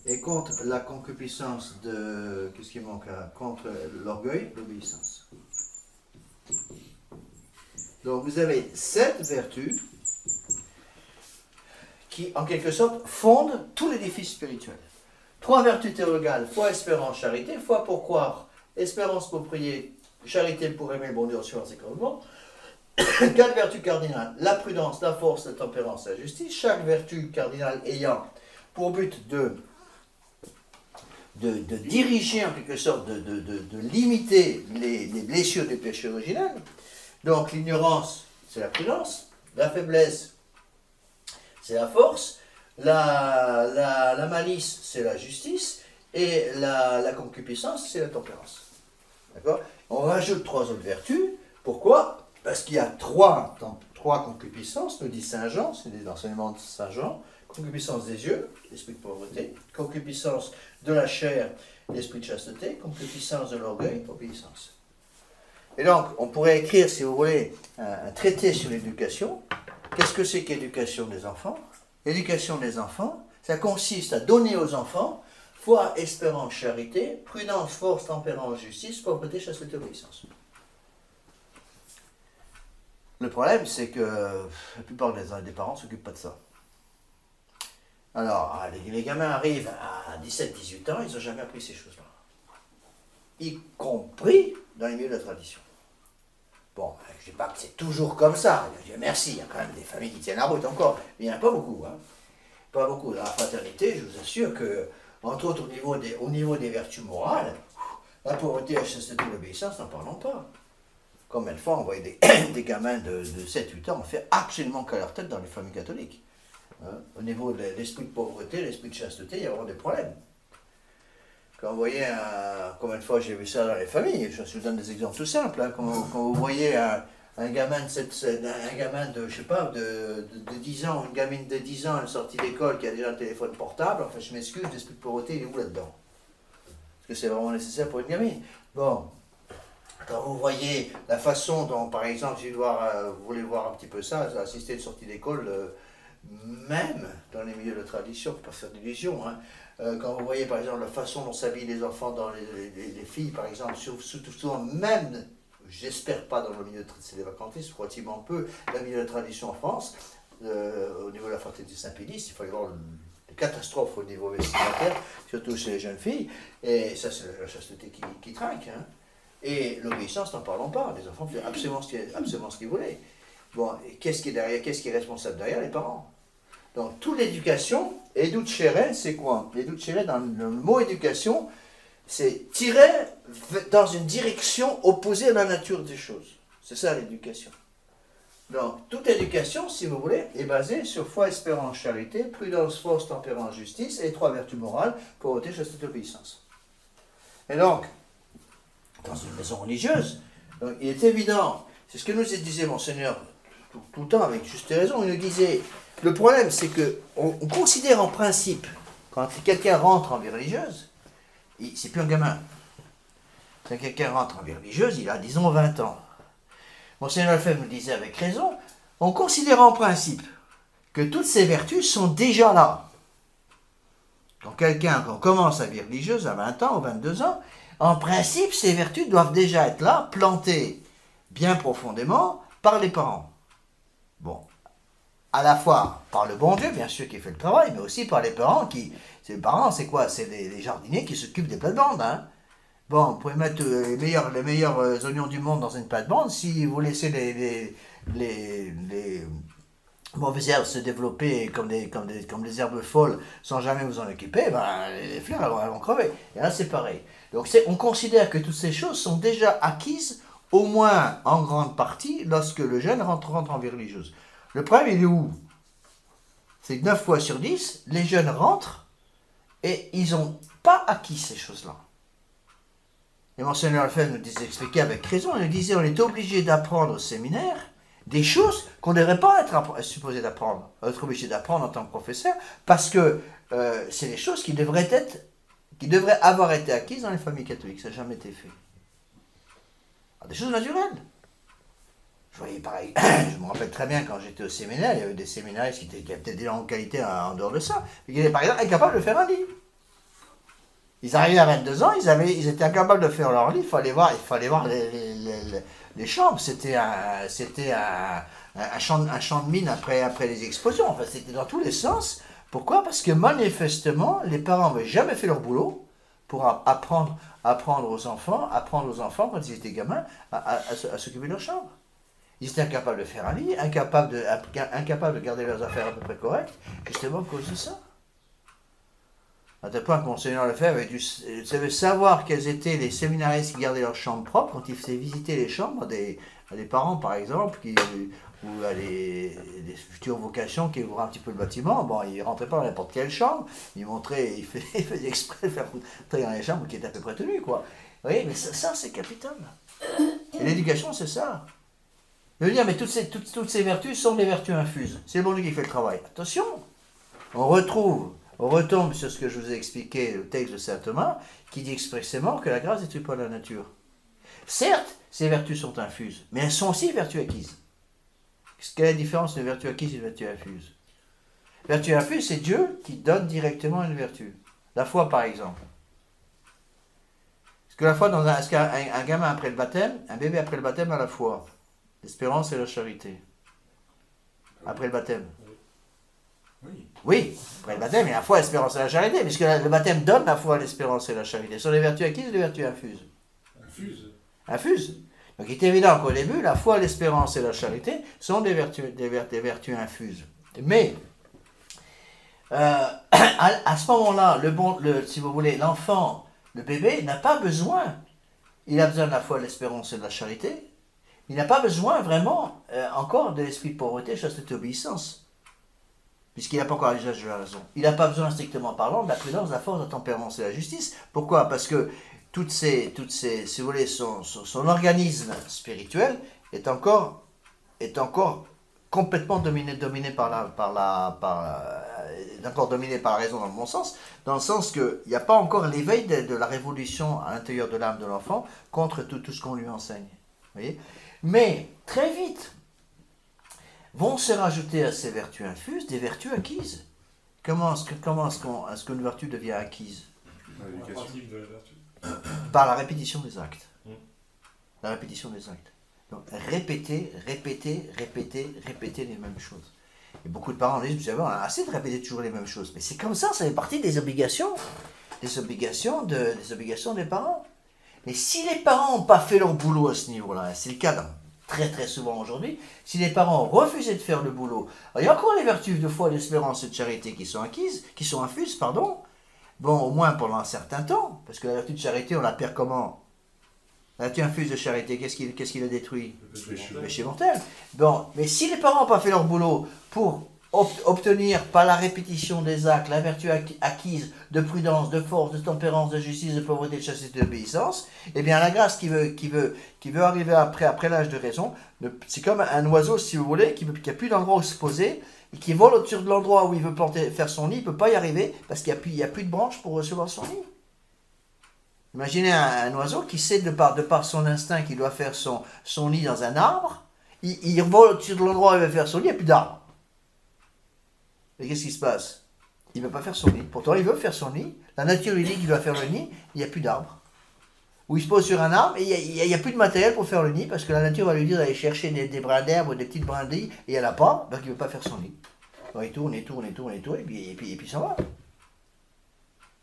Et contre la concupiscence de... Qu'est-ce qui manque là? Contre l'orgueil, l'obéissance. Donc vous avez 7 vertus qui, en quelque sorte, fondent tout l'édifice spirituel. 3 vertus théologales, foi, espérance, charité. Foi pour croire, espérance pour prier, charité pour aimer le bon Dieu en suivant ses commandements. 4 vertus cardinales, la prudence, la force, la tempérance, la justice. Chaque vertu cardinale ayant pour but de diriger, en quelque sorte, de limiter les blessures du péché originel. Donc l'ignorance, c'est la prudence. La faiblesse, c'est la force, la malice, c'est la justice, et la concupiscence, c'est la tempérance. D'accord? On rajoute 3 autres vertus. Pourquoi? Parce qu'il y a trois concupiscences, nous dit Saint Jean, c'est des enseignements de Saint Jean. Concupiscence des yeux, l'esprit de pauvreté. Concupiscence de la chair, l'esprit de chasteté. Concupiscence de l'orgueil, obéissance. Et donc, on pourrait écrire, si vous voulez, un traité sur l'éducation. Qu'est-ce que c'est qu'éducation des enfants? L'éducation des enfants, ça consiste à donner aux enfants foi, espérance, charité, prudence, force, tempérance, justice, pauvreté, chasteté, obéissance. Le problème, c'est que la plupart des parents ne s'occupent pas de ça. Alors, les gamins arrivent à 17-18 ans, ils n'ont jamais appris ces choses-là. Y compris dans les milieux de la tradition. Bon, je ne dis pas que c'est toujours comme ça. Dieu merci, il y a quand même des familles qui tiennent la route encore. Mais il n'y en a pas beaucoup. Hein. Pas beaucoup. Dans la fraternité, je vous assure que, entre autres, au niveau des vertus morales, la pauvreté, la chasteté, l'obéissance, n'en parlons pas. Combien de fois on voyait des gamins de 7-8 ans, on fait absolument qu'à leur tête dans les familles catholiques. Hein. Au niveau de l'esprit de pauvreté, l'esprit de chasteté, il y a vraiment des problèmes. Quand vous voyez, combien de fois j'ai vu ça dans les familles, je vous donne des exemples tout simples. Hein. Quand vous voyez un gamin de, je sais pas, de 10 ans, une gamine de 10 ans, une sortie d'école qui a déjà un téléphone portable, enfin je m'excuse, l'esprit de pauvreté, il est où là-dedans? Est-ce que c'est vraiment nécessaire pour une gamine? Bon, quand vous voyez la façon dont, par exemple, vous voulez voir un petit peu ça, assister à une sortie d'école, même dans les milieux de tradition, il ne faut pas faire d'illusions, hein. Quand vous voyez par exemple la façon dont s'habillent les enfants dans les filles, par exemple, souvent même, j'espère pas dans le milieu des vacantistes, relativement peu, dans le milieu de la tradition en France, au niveau de la fraternité Saint-Pédis, il faut y avoir des catastrophes au niveau vestimentaire, surtout chez les jeunes filles, et ça c'est la chasteté qui trinque. Hein. Et l'obéissance, n'en parlons pas, les enfants faisaient absolument ce qu'ils voulaient. Bon, et qu'est-ce qui est responsable derrière? Les parents. Donc, toute l'éducation, educere, c'est quoi? Educere, dans le mot éducation, c'est tirer dans une direction opposée à la nature des choses. C'est ça l'éducation. Donc, toute éducation, si vous voulez, est basée sur foi, espérance, charité, prudence, force, tempérance, justice, et les 3 vertus morales, pauvreté, chasteté, obéissance. Et donc, dans une maison religieuse, donc, il est évident, c'est ce que nous disait Monseigneur tout le temps, avec juste raison, il nous disait, le problème c'est qu'on considère en principe, quand quelqu'un rentre en vie religieuse, c'est plus un gamin. Quand quelqu'un rentre en vie religieuse, il a disons 20 ans. Monseigneur Lefebvre nous disait avec raison, on considère en principe que toutes ces vertus sont déjà là. Quand quelqu'un commence sa vie religieuse à 20 ans ou 22 ans, en principe, ces vertus doivent déjà être là, plantées bien profondément par les parents. Bon, à la fois par le bon Dieu, bien sûr, qui fait le travail, mais aussi par les parents les parents, c'est quoi? C'est les jardiniers qui s'occupent des plates-bandes, hein. Bon, vous pouvez mettre les meilleurs oignons du monde dans une plate-bande, si vous laissez les mauvaises herbes se développer comme des herbes folles sans jamais vous en occuper, ben, les fleurs elles vont crever. Et là, c'est pareil. Donc, on considère que toutes ces choses sont déjà acquises, au moins en grande partie, lorsque le jeune rentre en vie religieuse. Le problème, il est où? C'est que 9 fois sur 10, les jeunes rentrent et ils n'ont pas acquis ces choses-là. Et Monseigneur Lefebvre nous expliquait avec raison, il nous disait on est obligé d'apprendre au séminaire des choses qu'on ne devrait pas être supposé d'apprendre, être obligé d'apprendre en tant que professeur, parce que c'est des choses qui devraient avoir été acquises dans les familles catholiques, ça n'a jamais été fait. Alors, des choses naturelles. Je voyais pareil, je me rappelle très bien quand j'étais au séminaire, il y avait des séminaristes qui avaient peut-être des langues qualité en dehors de ça, mais qui étaient par exemple incapables de faire un lit. Ils arrivaient à 22 ans, ils étaient incapables de faire leur lit, il fallait voir les chambres, c'était un champ de mine après les explosions, enfin c'était dans tous les sens. Pourquoi? Parce que manifestement, les parents n'avaient jamais fait leur boulot pour apprendre aux enfants quand ils étaient gamins à s'occuper de leur chambre. Ils étaient incapables de faire un lit, incapables de garder leurs affaires à peu près correctes, justement à cause de ça. À tel point que Monseigneur Lefebvre savait savoir quels étaient les séminaristes qui gardaient leurs chambres propres quand il faisait visiter les chambres à des parents, par exemple, ou à des futures vocations qui ouvraient un petit peu le bâtiment. Bon, il ne rentrait pas dans n'importe quelle chambre, il faisait exprès de faire rentrer dans les chambres qui étaient à peu près tenues, quoi. Vous voyez, mais ça c'est capital. Et l'éducation, c'est ça. Je veux dire, mais toutes ces vertus sont des vertus infuses. C'est le bon Dieu qui fait le travail. Attention, on retombe sur ce que je vous ai expliqué, le texte de saint Thomas, qui dit expressément que la grâce n'est pas la nature. Certes, ces vertus sont infuses, mais elles sont aussi vertus acquises. Quelle est la différence d'une vertu acquise et d'une vertu infuse? Vertu infuse, c'est Dieu qui donne directement une vertu. La foi, par exemple. Est-ce que la foi, est-ce qu'un gamin après le baptême, un bébé après le baptême a la foi, l'espérance et la charité? Après le baptême. Oui. Oui, après le baptême, il y a la foi, l'espérance et la charité, puisque le baptême donne la foi, l'espérance et la charité. Ce sont les vertus acquises ou les vertus infuses? Infuses. Donc il est évident qu'au début, la foi, l'espérance et la charité sont des vertus infuses. Mais, à ce moment-là, si vous voulez, l'enfant, le bébé, n'a pas besoin. Il a besoin de la foi, de l'espérance et de la charité. Il n'a pas besoin vraiment encore de l'esprit de pauvreté, chasteté, obéissance. Puisqu'il n'a pas encore l'usage de la raison. Il n'a pas besoin, strictement parlant, de la prudence, de la force, de la tempérance et de la justice. Pourquoi? Parce que toutes ces, si vous voulez, son organisme spirituel est encore complètement dominé par la raison dans le bon sens, dans le sens qu'il n'y a pas encore l'éveil de la révolution à l'intérieur de l'âme de l'enfant contre tout ce qu'on lui enseigne. Vous voyez? Mais très vite vont se rajouter à ces vertus infuses des vertus acquises. Comment est-ce qu'une vertu devient acquise? La pratique de la vertu. Par la répétition des actes. La répétition des actes. Donc répéter les mêmes choses. Et beaucoup de parents disent, vous savez, on a assez de répéter toujours les mêmes choses. Mais c'est comme ça fait partie des obligations. Des obligations des parents. Mais si les parents n'ont pas fait leur boulot à ce niveau-là, c'est le cas très très souvent aujourd'hui, si les parents ont refusé de faire le boulot, il y a encore les vertus de foi, d'espérance et de charité qui sont infuses, pardon. Bon, au moins pendant un certain temps, parce que la vertu de charité, on la perd comment? La vertu infuse de charité, qu'est-ce qui la détruit? Le péché mortel. Bon, mais si les parents n'ont pas fait leur boulot pour obtenir par la répétition des actes la vertu acquise de prudence, de force, de tempérance, de justice, de pauvreté, de chasteté, d'obéissance, eh bien la grâce qui veut arriver après l'âge de raison, c'est comme un oiseau, si vous voulez, qui n'a plus d'endroit où se poser, et qui vole au-dessus de l'endroit où il veut faire son nid, il ne peut pas y arriver, parce qu'il n'y a plus de branches pour recevoir son nid. Imaginez un oiseau qui sait de par son instinct qu'il doit faire son nid dans un arbre, il vole au-dessus de l'endroit où il veut faire son nid, il n'y a plus d'arbre. Et qu'est-ce qui se passe? Il ne veut pas faire son nid. Pourtant, il veut faire son nid. La nature lui dit qu'il doit faire le nid, il n'y a plus d'arbre. Ou il se pose sur un arbre et il n'y a plus de matériel pour faire le nid, parce que la nature va lui dire d'aller chercher des brins d'herbe ou des petites brindilles, et il n'y en a pas, donc il ne veut pas faire son nid. Donc il tourne, et puis il s'en va.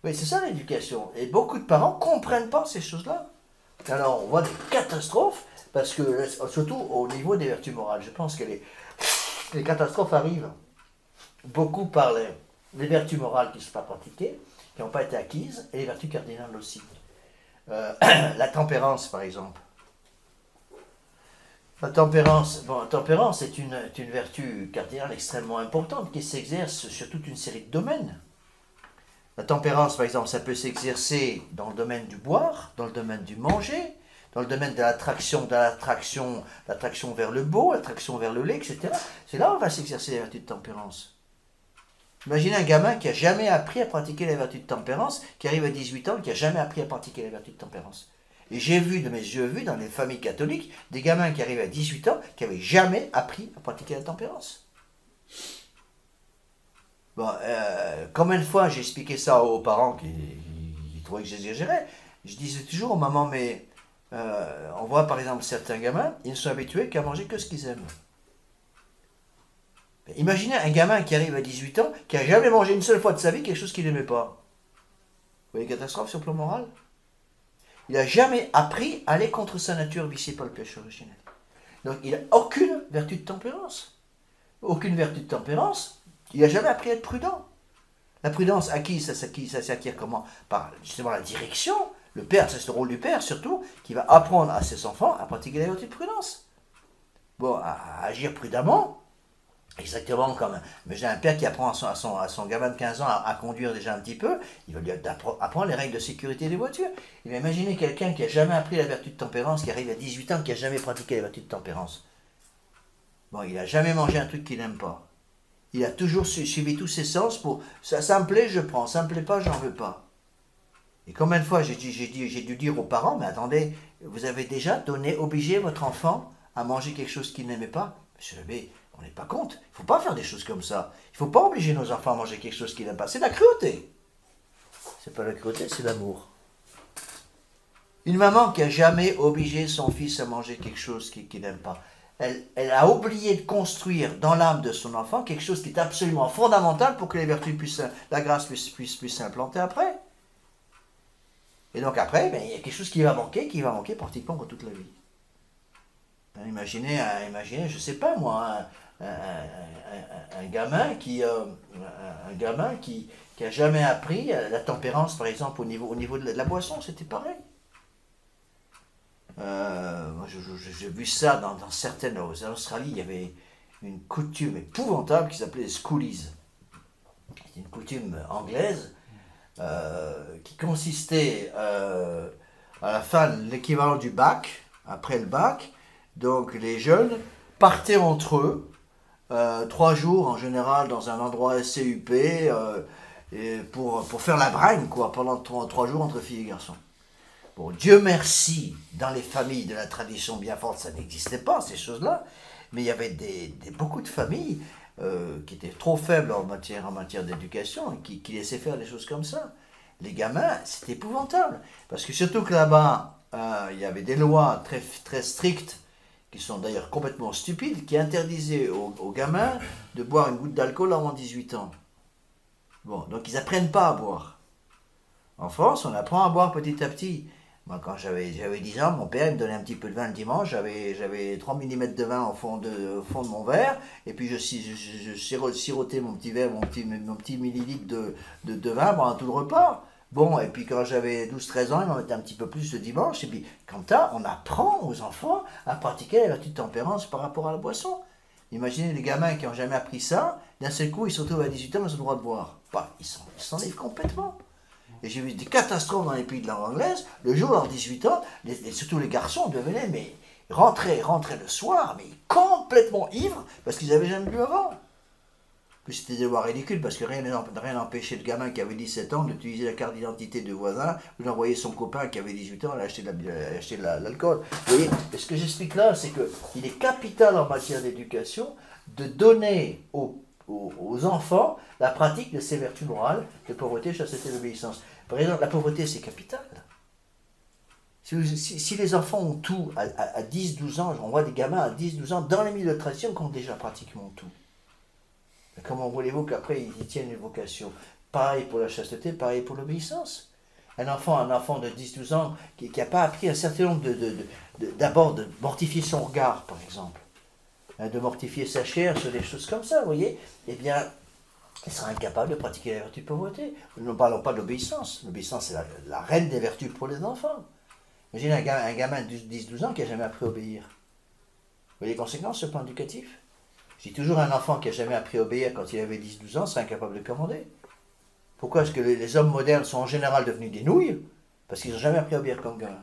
Oui, c'est ça l'éducation. Et beaucoup de parents ne comprennent pas ces choses-là. Alors on voit des catastrophes, parce que, surtout au niveau des vertus morales, je pense que les catastrophes arrivent beaucoup par les vertus morales qui ne sont pas pratiquées, qui n'ont pas été acquises, et les vertus cardinales aussi. La tempérance, par exemple. La tempérance est une vertu cardinale extrêmement importante qui s'exerce sur toute une série de domaines. La tempérance, par exemple, ça peut s'exercer dans le domaine du boire, dans le domaine du manger, dans le domaine de l'attraction vers le beau, l'attraction vers le lait, etc. C'est là où on va s'exercer la vertu de tempérance. Imaginez un gamin qui n'a jamais appris à pratiquer la vertu de tempérance, qui arrive à 18 ans et qui n'a jamais appris à pratiquer la vertu de tempérance. Et j'ai vu de mes yeux dans les familles catholiques des gamins qui arrivent à 18 ans qui n'avaient jamais appris à pratiquer la tempérance. Bon, combien de fois j'ai expliqué ça aux parents qui trouvaient que j'exagérais? Je disais toujours aux mamans, mais on voit par exemple certains gamins, ils ne sont habitués qu'à manger que ce qu'ils aiment. Imaginez un gamin qui arrive à 18 ans, qui n'a jamais mangé une seule fois de sa vie quelque chose qu'il n'aimait pas. Vous voyez, catastrophe sur le plan moral? Il n'a jamais appris à aller contre sa nature viciée par le péché originel. Donc il n'a aucune vertu de tempérance. Aucune vertu de tempérance, il n'a jamais appris à être prudent. La prudence, ça s'acquiert comment? Par justement la direction. Le père, c'est le rôle du père surtout, qui va apprendre à ses enfants à pratiquer la vertu de prudence. Bon, à agir prudemment, exactement comme j'ai un père qui apprend à son gamin de 15 ans à conduire déjà un petit peu, il va lui apprendre les règles de sécurité des voitures. Il va imaginer quelqu'un qui n'a jamais appris la vertu de tempérance, qui arrive à 18 ans, qui n'a jamais pratiqué la vertu de tempérance. Bon, il n'a jamais mangé un truc qu'il n'aime pas. Il a toujours suivi tous ses sens pour ça me plaît, je prends, ça me plaît pas, j'en veux pas. Et combien de fois j'ai dû dire aux parents, mais attendez, vous avez déjà obligé votre enfant à manger quelque chose qu'il n'aimait pas? Monsieur l'abbé, on n'est pas compte. Il ne faut pas faire des choses comme ça. Il ne faut pas obliger nos enfants à manger quelque chose qu'ils n'aiment pas. C'est de la cruauté. C'est pas la cruauté, c'est l'amour. Une maman qui n'a jamais obligé son fils à manger quelque chose qu'il n'aime pas, elle a oublié de construire dans l'âme de son enfant quelque chose qui est absolument fondamental pour que les vertus la grâce puisse s'implanter après. Et donc après, il y a quelque chose qui va manquer pratiquement pour toute la vie. Imaginez, je ne sais pas moi, un gamin qui a jamais appris la tempérance, par exemple, au niveau de la boisson, c'était pareil. J'ai vu ça dans certaines... En Australie, il y avait une coutume épouvantable qui s'appelait les schoolies. C'était une coutume anglaise qui consistait à la fin de l'équivalent du bac, après le bac. Donc les jeunes partaient entre eux 3 jours en général dans un endroit CUP pour faire la bragne quoi, pendant 3 jours entre filles et garçons. Bon, Dieu merci, dans les familles de la tradition bien forte, ça n'existait pas, ces choses-là, mais il y avait beaucoup de familles qui étaient trop faibles en matière d'éducation et qui laissaient faire des choses comme ça. Les gamins, c'était épouvantable, parce que surtout que là-bas, il y avait des lois très, très strictes, qui sont d'ailleurs complètement stupides, qui interdisaient aux gamins de boire une goutte d'alcool avant 18 ans. Bon, donc ils n'apprennent pas à boire. En France, on apprend à boire petit à petit. Moi, quand j'avais 10 ans, mon père me donnait un petit peu de vin le dimanche, j'avais 3 mm de vin au fond de mon verre, et puis je sirotais mon petit verre, mon petit millilitre de vin pendant tout le repas. Bon, et puis quand j'avais 12-13 ans, il m'en mettait un petit peu plus le dimanche, et puis comme ça, on apprend aux enfants à pratiquer la vertu de tempérance par rapport à la boisson. Imaginez les gamins qui n'ont jamais appris ça, d'un seul coup, ils se retrouvent à 18 ans, ils ont le droit de boire. Bah, ils s'enlèvent complètement. Et j'ai vu des catastrophes dans les pays de langue anglaise, le jour, à 18 ans, surtout les garçons devenaient, mais rentraient le soir, mais complètement ivres, parce qu'ils n'avaient jamais bu avant. Puis c'était des lois ridicules, parce que rien n'empêchait le gamin qui avait 17 ans d'utiliser la carte d'identité du voisin, ou d'envoyer son copain qui avait 18 ans à acheter de l'alcool. Vous voyez, et ce que j'explique là, c'est qu'il est capital en matière d'éducation de donner aux enfants la pratique de ces vertus morales de pauvreté, chasteté et d'obéissance. Par exemple, la pauvreté, c'est capital. Si les enfants ont tout à 10-12 ans, on voit des gamins à 10-12 ans dans les milieux de tradition qui ont déjà pratiquement tout. Mais comment voulez-vous qu'après ils tiennent une vocation? Pareil pour la chasteté, pareil pour l'obéissance. Un enfant de 10-12 ans qui n'a pas appris un certain nombre d'abord de mortifier son regard, par exemple, de mortifier sa chair sur des choses comme ça, vous voyez, eh bien, il sera incapable de pratiquer la vertu de pauvreté. Nous ne parlons pas de l'obéissance. L'obéissance, c'est la reine des vertus pour les enfants. Imaginez un gamin de 10-12 ans qui n'a jamais appris à obéir. Vous voyez les conséquences sur le plan éducatif? Je dis toujours un enfant qui n'a jamais appris à obéir quand il avait 10-12 ans serait incapable de commander. Pourquoi est-ce que les hommes modernes sont en général devenus des nouilles? Parce qu'ils n'ont jamais appris à obéir comme gamin.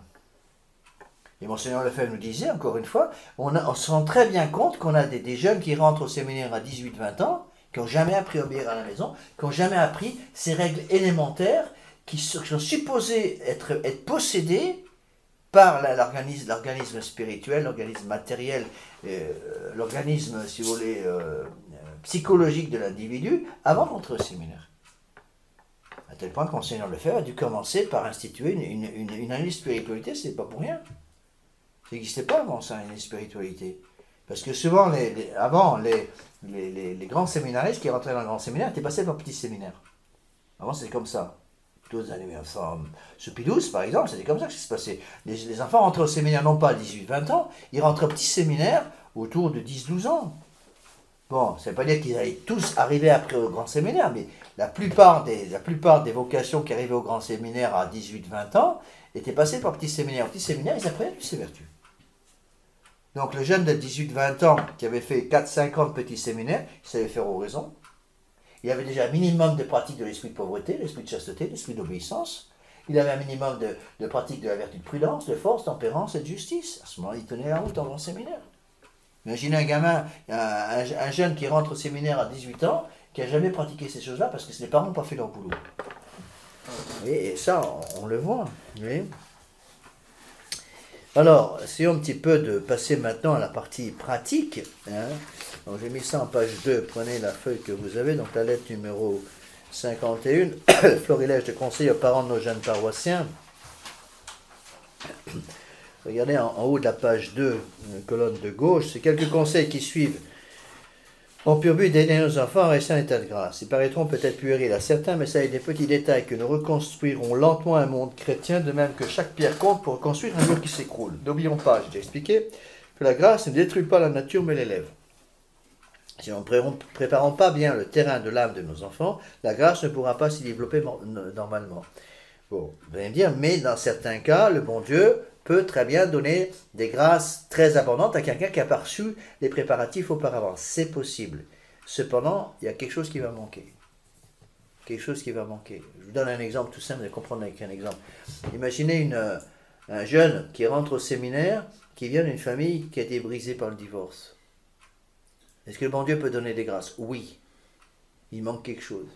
Et Monseigneur Lefebvre nous disait, encore une fois, on se rend très bien compte qu'on a des jeunes qui rentrent au séminaire à 18-20 ans, qui n'ont jamais appris à obéir à la maison, qui n'ont jamais appris ces règles élémentaires qui sont supposées être possédées par l'organisme spirituel, l'organisme matériel, l'organisme, si vous voulez, psychologique de l'individu, avant d'entrer au séminaire. À tel point que Monseigneur Lefebvre a dû commencer par instituer une année de spiritualité, c'est pas pour rien. Ça n'existait pas avant ça, une spiritualité. Parce que souvent, avant, les grands séminaristes qui rentraient dans le grand séminaire étaient passés par petits séminaires. Avant, c'était comme ça. Plutôt des années 1900. Sous Pie XII, par exemple, c'était comme ça que ça se passait. Les enfants rentraient au séminaire non pas à 18-20 ans, ils rentraient au petit séminaire autour de 10-12 ans. Bon, ça ne veut pas dire qu'ils allaient tous arriver après au grand séminaire, mais la plupart des vocations qui arrivaient au grand séminaire à 18-20 ans étaient passées par petit séminaire. Au petit séminaire, ils apprenaient toutes ces vertus. Donc le jeune de 18-20 ans qui avait fait 4-5 ans de petit séminaire, il savait faire oraison. Il avait déjà un minimum de pratique de l'esprit de pauvreté, l'esprit de chasteté, l'esprit d'obéissance. Il avait un minimum de pratique de la vertu de prudence, de force, de tempérance et de justice. À ce moment-là, il tenait la route en grand séminaire. Imaginez un gamin, un jeune qui rentre au séminaire à 18 ans, qui n'a jamais pratiqué ces choses-là parce que ses parents n'ont pas fait leur boulot. Et ça, on le voit. Oui. Alors, essayons un petit peu de passer maintenant à la partie pratique. Hein. Donc, j'ai mis ça en page 2. Prenez la feuille que vous avez, donc la lettre numéro 51, florilège de conseils aux parents de nos jeunes paroissiens. Regardez en haut de la page 2, colonne de gauche, c'est quelques conseils qui suivent. Ont pour but d'aider nos enfants à rester en état de grâce. Ils paraîtront peut-être puérils à certains, mais ça est des petits détails que nous reconstruirons lentement un monde chrétien, de même que chaque pierre compte pour reconstruire un mur qui s'écroule. N'oublions pas, j'ai expliqué, que la grâce ne détruit pas la nature, mais l'élève. Si nous ne préparons pas bien le terrain de l'âme de nos enfants, la grâce ne pourra pas s'y développer normalement. Bon, vous allez me dire, mais dans certains cas, le bon Dieu peut très bien donner des grâces très abondantes à quelqu'un qui n'a pas reçu les préparatifs auparavant. C'est possible. Cependant, il y a quelque chose qui va manquer. Quelque chose qui va manquer. Je vous donne un exemple tout simple, vous allez comprendre avec un exemple. Imaginez un jeune qui rentre au séminaire, qui vient d'une famille qui a été brisée par le divorce. Est-ce que le bon Dieu peut donner des grâces? Oui. Il manque quelque chose.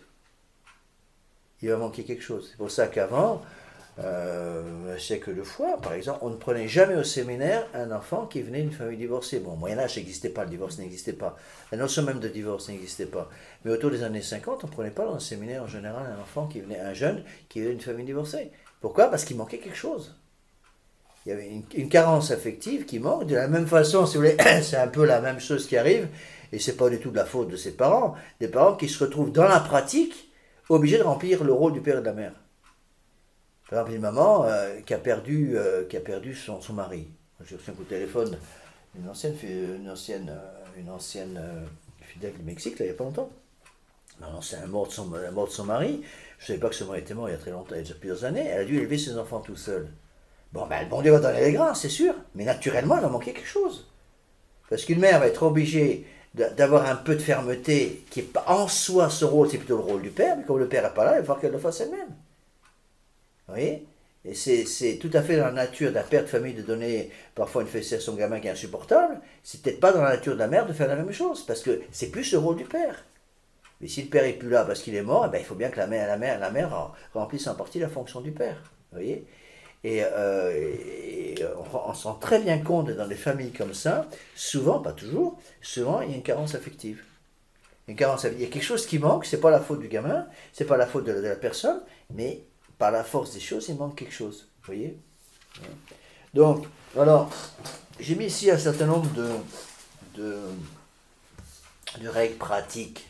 Il va manquer quelque chose. C'est pour ça qu'avant, un siècle de fois, par exemple, on ne prenait jamais au séminaire un enfant qui venait d'une famille divorcée. Bon, au Moyen-Âge, ça n'existait pas, le divorce n'existait pas. La notion même de divorce n'existait pas. Mais autour des années 50, on ne prenait pas dans un séminaire en général un jeune qui venait d'une famille divorcée. Pourquoi? Parce qu'il manquait quelque chose. Il y avait une carence affective qui manque. De la même façon, si vous voulez, c'est un peu la même chose qui arrive, et ce n'est pas du tout de la faute de ses parents, des parents qui se retrouvent dans la pratique obligés de remplir le rôle du père et de la mère. Par exemple, une maman qui a perdu son mari. J'ai reçu un coup de téléphone d'une ancienne fidèle du Mexique, là, il n'y a pas longtemps. Non, c'est la mort de son mari. Je ne savais pas que ce mari était mort il y a très longtemps, il y a déjà plusieurs années. Elle a dû élever ses enfants tout seul. Bon, ben, le bon Dieu va donner les grâces, c'est sûr. Mais naturellement, elle va manquer quelque chose. Parce qu'une mère va être obligée d'avoir un peu de fermeté, qui est pas en soi ce rôle, c'est plutôt le rôle du père, mais comme le père n'est pas là, il va falloir qu'elle le fasse elle-même. Vous voyez? Et c'est tout à fait dans la nature d'un père de famille de donner parfois une fessée à son gamin qui est insupportable. C'est peut-être pas dans la nature de la mère de faire la même chose, parce que c'est plus le rôle du père. Mais si le père n'est plus là parce qu'il est mort, eh ben, il faut bien que la mère remplisse en partie la fonction du père. Vous voyez? Et on se rend très bien compte dans des familles comme ça, souvent, pas toujours, souvent il y a une carence affective. Il y a quelque chose qui manque, c'est pas la faute du gamin, c'est pas la faute de la personne, mais par la force des choses, il manque quelque chose. Vous voyez? Donc, alors, j'ai mis ici un certain nombre de règles pratiques.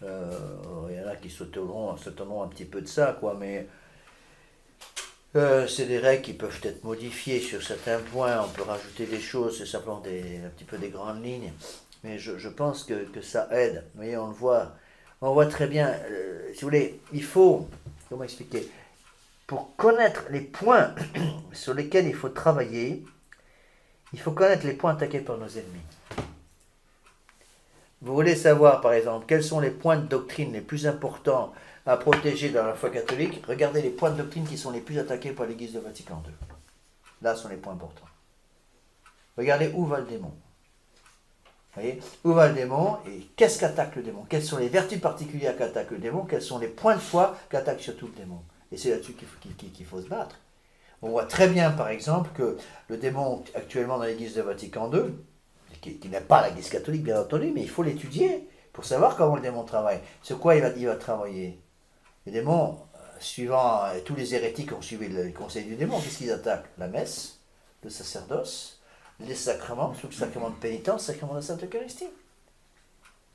Il y en a qui s'étonneront un petit peu de ça, quoi, mais c'est des règles qui peuvent être modifiées sur certains points. On peut rajouter des choses, c'est simplement un petit peu des grandes lignes. Mais je pense que ça aide. Vous voyez, on voit très bien. Si vous voulez, il faut, comment expliquer, pour connaître les points sur lesquels il faut travailler, il faut connaître les points attaqués par nos ennemis. Vous voulez savoir, par exemple, quels sont les points de doctrine les plus importants à protéger dans la foi catholique? Regardez les points de doctrine qui sont les plus attaqués par l'Église de Vatican II. Là sont les points importants. Regardez où va le démon. Vous voyez, où va le démon et qu'est-ce qu'attaque le démon? Quelles sont les vertus particulières qu'attaque le démon? Quels sont les points de foi qu'attaque surtout le démon? Et c'est là-dessus qu'il faut se battre. On voit très bien, par exemple, que le démon actuellement dans l'Église de Vatican II, qui n'est pas l'Église catholique, bien entendu, mais il faut l'étudier pour savoir comment le démon travaille. Sur quoi il va travailler? Le démon, suivant tous les hérétiques qui ont suivi le conseil du démon, qu'est-ce qu'ils attaquent? La messe, le sacerdoce, les sacrements, le sacrement de pénitence, le sacrement de la Sainte Eucharistie.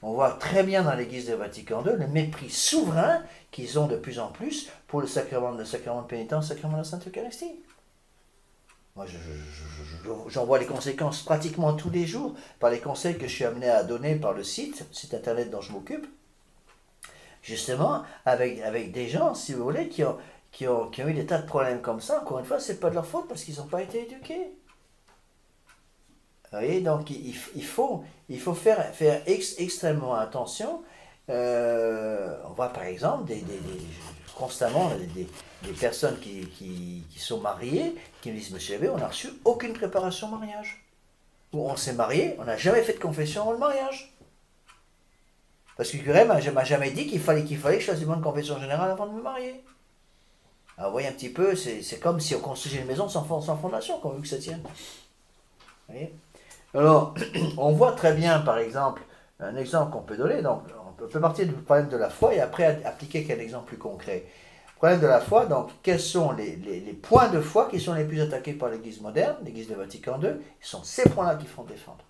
On voit très bien dans l'Église de Vatican II le mépris souverain qu'ils ont de plus en plus pour le sacrement de pénitence, le sacrement de la Sainte Eucharistie. Moi, j'en vois les conséquences pratiquement tous les jours par les conseils que je suis amené à donner par le site internet dont je m'occupe. Justement, avec des gens, si vous voulez, qui ont eu des tas de problèmes comme ça. Encore une fois, c'est pas de leur faute parce qu'ils n'ont pas été éduqués. Vous voyez, donc il faut faire extrêmement attention. On voit par exemple constamment des personnes qui sont mariées, qui me disent, Monsieur Abbé, on n'a reçu aucune préparation au mariage. Ou on s'est marié, on n'a jamais fait de confession avant le mariage. Parce que le curé m'a jamais dit qu'il fallait que je fasse une bonne confession générale avant de me marier. Alors vous voyez un petit peu, c'est comme si on construisait une maison sans fondation, qu'on veut que ça tienne. Vous voyez? Alors, on voit très bien, par exemple, un exemple qu'on peut donner, donc on peut partir du problème de la foi et après appliquer quel exemple plus concret. Problème de la foi, donc quels sont les points de foi qui sont les plus attaqués par l'Église moderne, l'Église de Vatican II? Ce sont ces points-là qu'il faut défendre.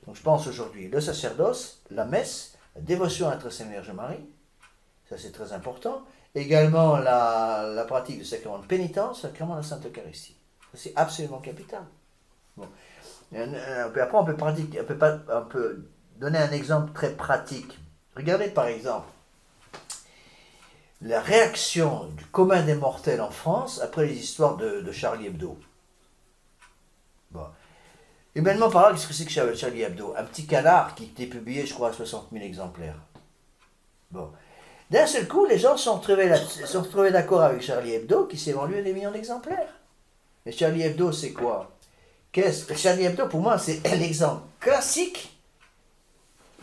Donc je pense aujourd'hui le sacerdoce, la messe, la dévotion à la très sainte Vierge Marie, ça c'est très important. Également la pratique du sacrement de pénitence, le sacrement de la Sainte Eucharistie. Ça c'est absolument capital. Bon. Après on peut donner un exemple très pratique. Regardez par exemple la réaction du commun des mortels en France après les histoires de Charlie Hebdo. Bon. Humainement parlant, qu'est-ce que c'est que Charlie Hebdo? Un petit canard qui était publié, je crois, à 60 000 exemplaires. Bon. D'un seul coup, les gens se sont retrouvés d'accord avec Charlie Hebdo qui s'est vendu à des millions d'exemplaires. Mais Charlie Hebdo, c'est quoi? Charlie Hebdo, pour moi, c'est l'exemple classique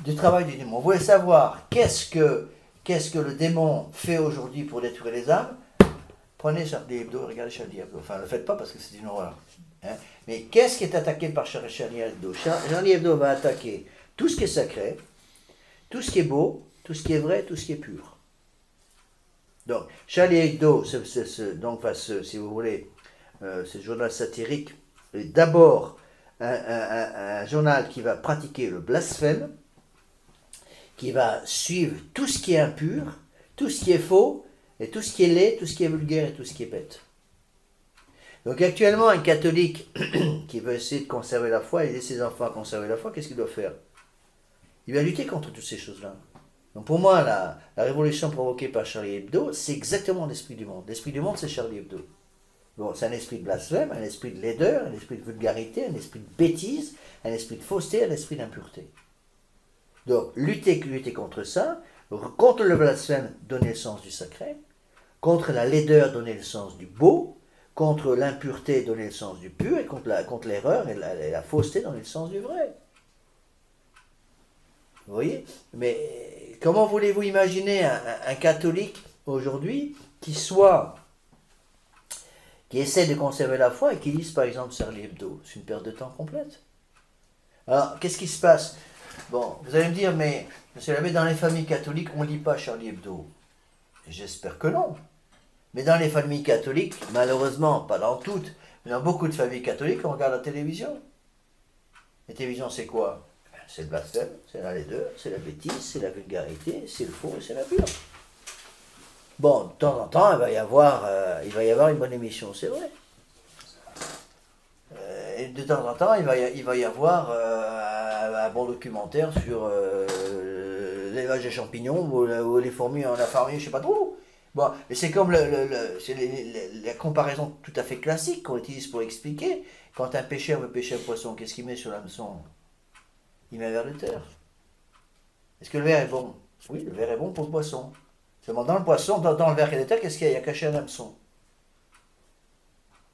du travail du démon. Vous voulez savoir qu'est-ce que le démon fait aujourd'hui pour détruire les âmes? Prenez Charlie Hebdo, regardez Charlie Hebdo. Enfin, ne le faites pas parce que c'est une horreur. Hein? Mais qu'est-ce qui est attaqué par Charlie Hebdo? Charlie Hebdo va attaquer tout ce qui est sacré, tout ce qui est beau, tout ce qui est vrai, tout ce qui est pur. Donc, Charlie Hebdo, si vous voulez, ce journal satirique, est d'abord un journal qui va pratiquer le blasphème, qui va suivre tout ce qui est impur, tout ce qui est faux, et tout ce qui est laid, tout ce qui est vulgaire et tout ce qui est bête. Donc actuellement, un catholique qui veut essayer de conserver la foi, aider ses enfants à conserver la foi, qu'est-ce qu'il doit faire? Il va lutter contre toutes ces choses-là. Donc pour moi, la révolution provoquée par Charlie Hebdo, c'est exactement l'esprit du monde. L'esprit du monde, c'est Charlie Hebdo. Bon, c'est un esprit de blasphème, un esprit de laideur, un esprit de vulgarité, un esprit de bêtise, un esprit de fausseté, un esprit d'impureté. Donc, lutter contre ça, contre le blasphème, donner le sens du sacré, contre la laideur, donner le sens du beau, contre l'impureté, donner le sens du pur, et contre l'erreur et la fausseté, donner le sens du vrai. Vous voyez? Mais comment voulez-vous imaginer un catholique aujourd'hui qui essaie de conserver la foi et qui lise par exemple Charlie Hebdo? C'est une perte de temps complète. Alors, qu'est-ce qui se passe? Bon, vous allez me dire, mais monsieur l'abbé, dans les familles catholiques, on ne lit pas Charlie Hebdo. J'espère que non. Mais dans les familles catholiques, malheureusement, pas dans toutes, mais dans beaucoup de familles catholiques, on regarde la télévision. La télévision, c'est quoi? C'est le blasphème, c'est la laideur, c'est la bêtise, c'est la vulgarité, c'est le faux et c'est la pure. Bon, de temps en temps, il va y avoir une bonne émission, c'est vrai. Et de temps en temps, il va y avoir un bon documentaire sur l'élevage des champignons ou les fourmis en infirmerie, je ne sais pas trop. Bon, mais c'est comme la comparaison tout à fait classique qu'on utilise pour expliquer. Quand un pêcheur veut pêcher un poisson, qu'est-ce qu'il met sur l'hameçon? Il met un verre de terre. Est-ce que le verre est bon? Oui, le verre est bon pour le poisson. Seulement dans le poisson, dans le verre qui est de terre, qu'est-ce qu'il y a? Il y a caché un hameçon.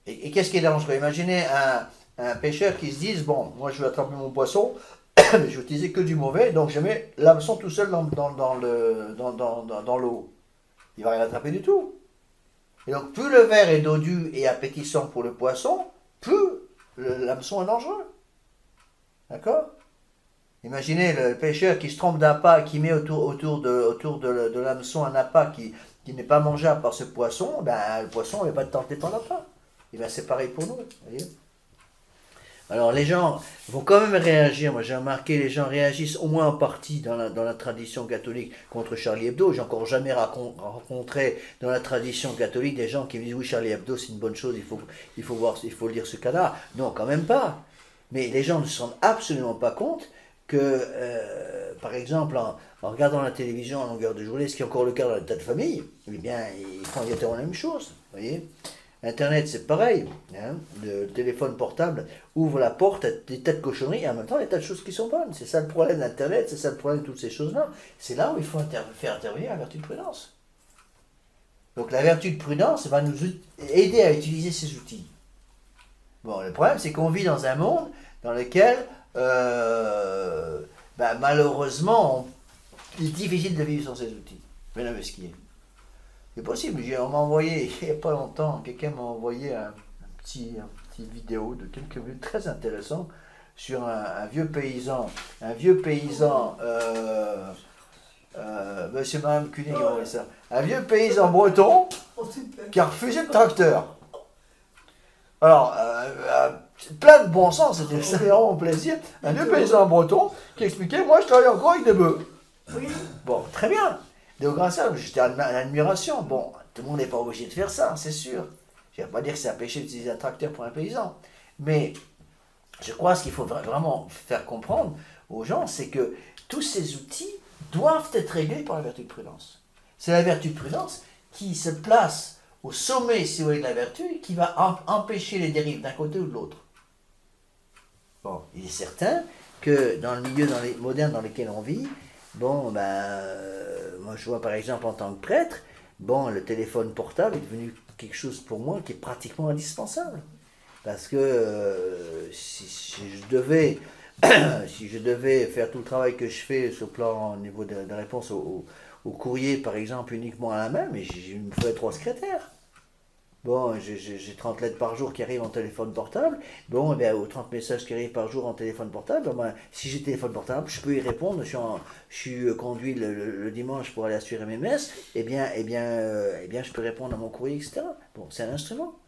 Et qu'est-ce qui est dangereux? Imaginez un pêcheur qui se dise, bon, moi je vais attraper mon poisson, mais je vais utiliser que du mauvais, donc je mets l'hameçon tout seul dans l'eau. Il ne va rien attraper du tout. Et donc plus le verre est dodu et appétissant pour le poisson, plus l'hameçon est dangereux. D'accord? Imaginez le pêcheur qui se trompe d'appât, qui met autour de l'hameçon un appât qui n'est pas mangeable par ce poisson, ben, le poisson ne va pas être tenté par l'appât. Et bien c'est pareil pour nous. Voyez. Alors les gens vont quand même réagir. Moi j'ai remarqué, les gens réagissent au moins en partie dans la tradition catholique contre Charlie Hebdo. J'ai encore jamais rencontré dans la tradition catholique des gens qui me disent oui, Charlie Hebdo c'est une bonne chose, il faut lire ce cas-là. Non, quand même pas. Mais les gens ne se rendent absolument pas compte que, par exemple, en regardant la télévision à longueur de journée, ce qui est encore le cas dans les tas de familles, eh bien, ils font exactement la même chose. Vous voyez, Internet, c'est pareil. Hein. Le téléphone portable ouvre la porte à des tas de cochonneries et en même temps, des tas de choses qui sont bonnes. C'est ça le problème d'Internet, c'est ça le problème de toutes ces choses-là. C'est là où il faut faire intervenir la vertu de prudence. Donc la vertu de prudence va nous aider à utiliser ces outils. Bon, le problème, c'est qu'on vit dans un monde dans lequel, malheureusement, il est difficile de vivre sans ces outils. Mais non, mais ce qui est. C'est possible. On m'a envoyé, il n'y a pas longtemps, quelqu'un m'a envoyé un petit vidéo de quelques minutes très intéressant sur un vieux paysan. C'est Mme Cuny qui m'a envoyé ça. Un vieux paysan breton qui a refusé le tracteur. Alors, plein de bon sens, c'était vraiment plaisir. Un vieux paysan breton qui expliquait, moi je travaille encore avec des bœufs. Oui. Bon, très bien. Donc grâce à ça, j'étais en admiration. Bon, tout le monde n'est pas obligé de faire ça, c'est sûr. Je ne vais pas dire que c'est un péché d'utiliser un tracteur pour un paysan. Mais je crois que ce qu'il faut vraiment faire comprendre aux gens, c'est que tous ces outils doivent être réglés par la vertu de prudence. C'est la vertu de prudence qui se place au sommet, si vous voulez, de la vertu, et qui va empêcher les dérives d'un côté ou de l'autre. Bon, il est certain que dans le milieu moderne dans lequel on vit, bon, moi je vois par exemple en tant que prêtre, bon, le téléphone portable est devenu quelque chose pour moi qui est pratiquement indispensable. Parce que si je devais faire tout le travail que je fais sur le plan au niveau de réponse au courrier, par exemple, uniquement à la main, mais il me faudrait 3 secrétaires. Bon, j'ai 30 lettres par jour qui arrivent en téléphone portable. Bon, aux 30 messages qui arrivent par jour en téléphone portable, si j'ai téléphone portable, je peux y répondre. Je suis conduit le dimanche pour aller assurer mes messes. Eh bien, je peux répondre à mon courrier, etc. Bon, c'est un instrument.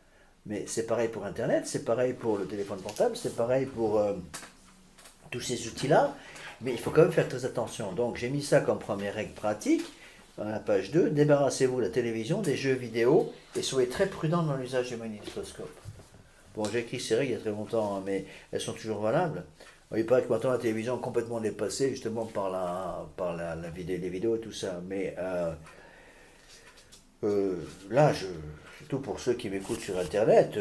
Mais c'est pareil pour Internet, c'est pareil pour le téléphone portable, c'est pareil pour tous ces outils-là. Mais il faut quand même faire très attention. Donc, j'ai mis ça comme première règle pratique. Dans la page 2, débarrassez-vous de la télévision, des jeux vidéo et soyez très prudents dans l'usage du magnétoscope. Bon, j'ai écrit ces règles il y a très longtemps, hein, mais elles sont toujours valables. Il paraît que maintenant la télévision est complètement dépassée justement par les vidéos et tout ça. Mais là, surtout pour ceux qui m'écoutent sur Internet,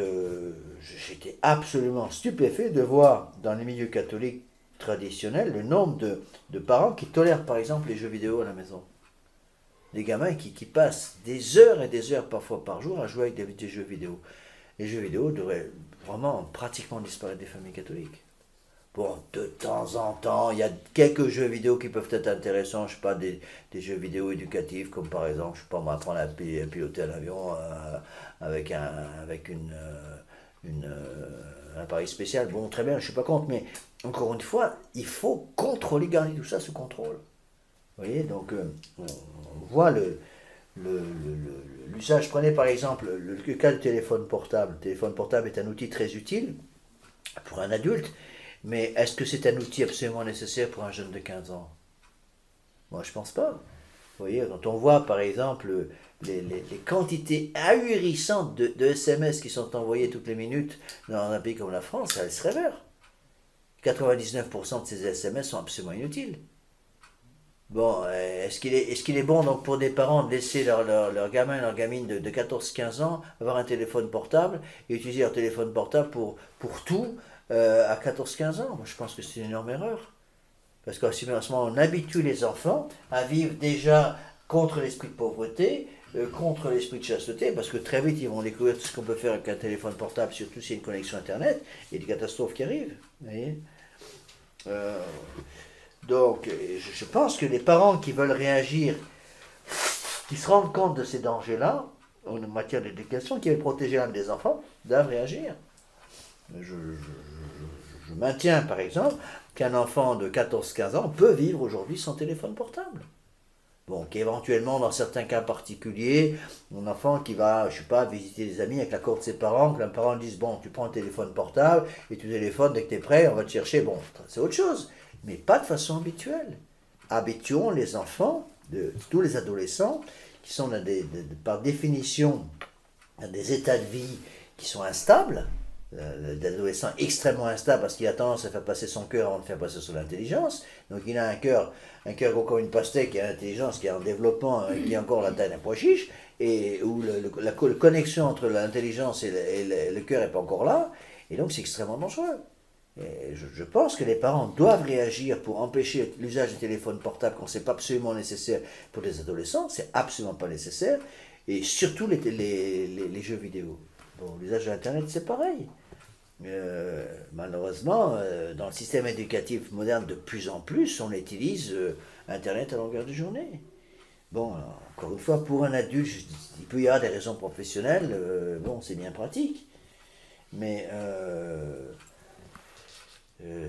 j'étais absolument stupéfait de voir dans les milieux catholiques traditionnels le nombre de parents qui tolèrent par exemple les jeux vidéo à la maison. Des gamins qui passent des heures et des heures parfois par jour à jouer avec des jeux vidéo. Les jeux vidéo devraient vraiment pratiquement disparaître des familles catholiques. Bon, de temps en temps, il y a quelques jeux vidéo qui peuvent être intéressants, je ne sais pas, des jeux vidéo éducatifs, comme par exemple, je ne sais pas, apprendre à piloter un avion avec un appareil spécial. Bon, très bien, je ne suis pas contre, mais encore une fois, il faut contrôler, garder tout ça sous contrôle. Vous voyez, donc on voit l'usage. Prenez par exemple le cas du téléphone portable. Le téléphone portable est un outil très utile pour un adulte, mais est-ce que c'est un outil absolument nécessaire pour un jeune de 15 ans? Moi, je ne pense pas. Vous voyez, quand on voit par exemple les quantités ahurissantes de SMS qui sont envoyés toutes les minutes dans un pays comme la France, ça laisse rêveur. 99% de ces SMS sont absolument inutiles. Bon, est-ce qu'il est bon donc pour des parents de laisser leur gamin, leur gamine de 14-15 ans avoir un téléphone portable et utiliser leur téléphone portable pour tout à 14-15 ans? Moi, je pense que c'est une énorme erreur. Parce qu'à ce moment, on habitue les enfants à vivre déjà contre l'esprit de pauvreté, contre l'esprit de chasteté, parce que très vite, ils vont découvrir tout ce qu'on peut faire avec un téléphone portable, surtout s'il y a une connexion Internet, et des catastrophes qui arrivent. Vous voyez donc, je pense que les parents qui veulent réagir, qui se rendent compte de ces dangers-là, en matière d'éducation, qui veulent protéger l'âme des enfants, doivent réagir. Je maintiens, par exemple, qu'un enfant de 14-15 ans peut vivre aujourd'hui sans téléphone portable. Bon, qu'éventuellement, dans certains cas particuliers, mon enfant qui va, je sais pas, visiter des amis avec l'accord de ses parents, que les parents disent, bon, tu prends un téléphone portable et tu téléphones dès que tu es prêt, on va te chercher. Bon, c'est autre chose, mais pas de façon habituelle. Habituons les enfants, tous les adolescents, qui sont par définition dans des états de vie qui sont instables, l'adolescent extrêmement instable parce qu'il a tendance à faire passer son cœur avant de faire passer son intelligence. Donc il a un cœur comme une pastèque, qui a l'intelligence qui est en développement, qui a encore la taille d'un pois chiche, et où la connexion entre l'intelligence et le cœur n'est pas encore là, et donc c'est extrêmement dangereux. Et je pense que les parents doivent réagir pour empêcher l'usage des téléphones portables quand c'est pas absolument nécessaire pour les adolescents, c'est absolument pas nécessaire, et surtout les jeux vidéo. Bon, l'usage de l'Internet, c'est pareil. Malheureusement, dans le système éducatif moderne, de plus en plus, on utilise Internet à longueur de journée. Bon, alors, encore une fois, pour un adulte, il peut y avoir des raisons professionnelles, bon, c'est bien pratique. Mais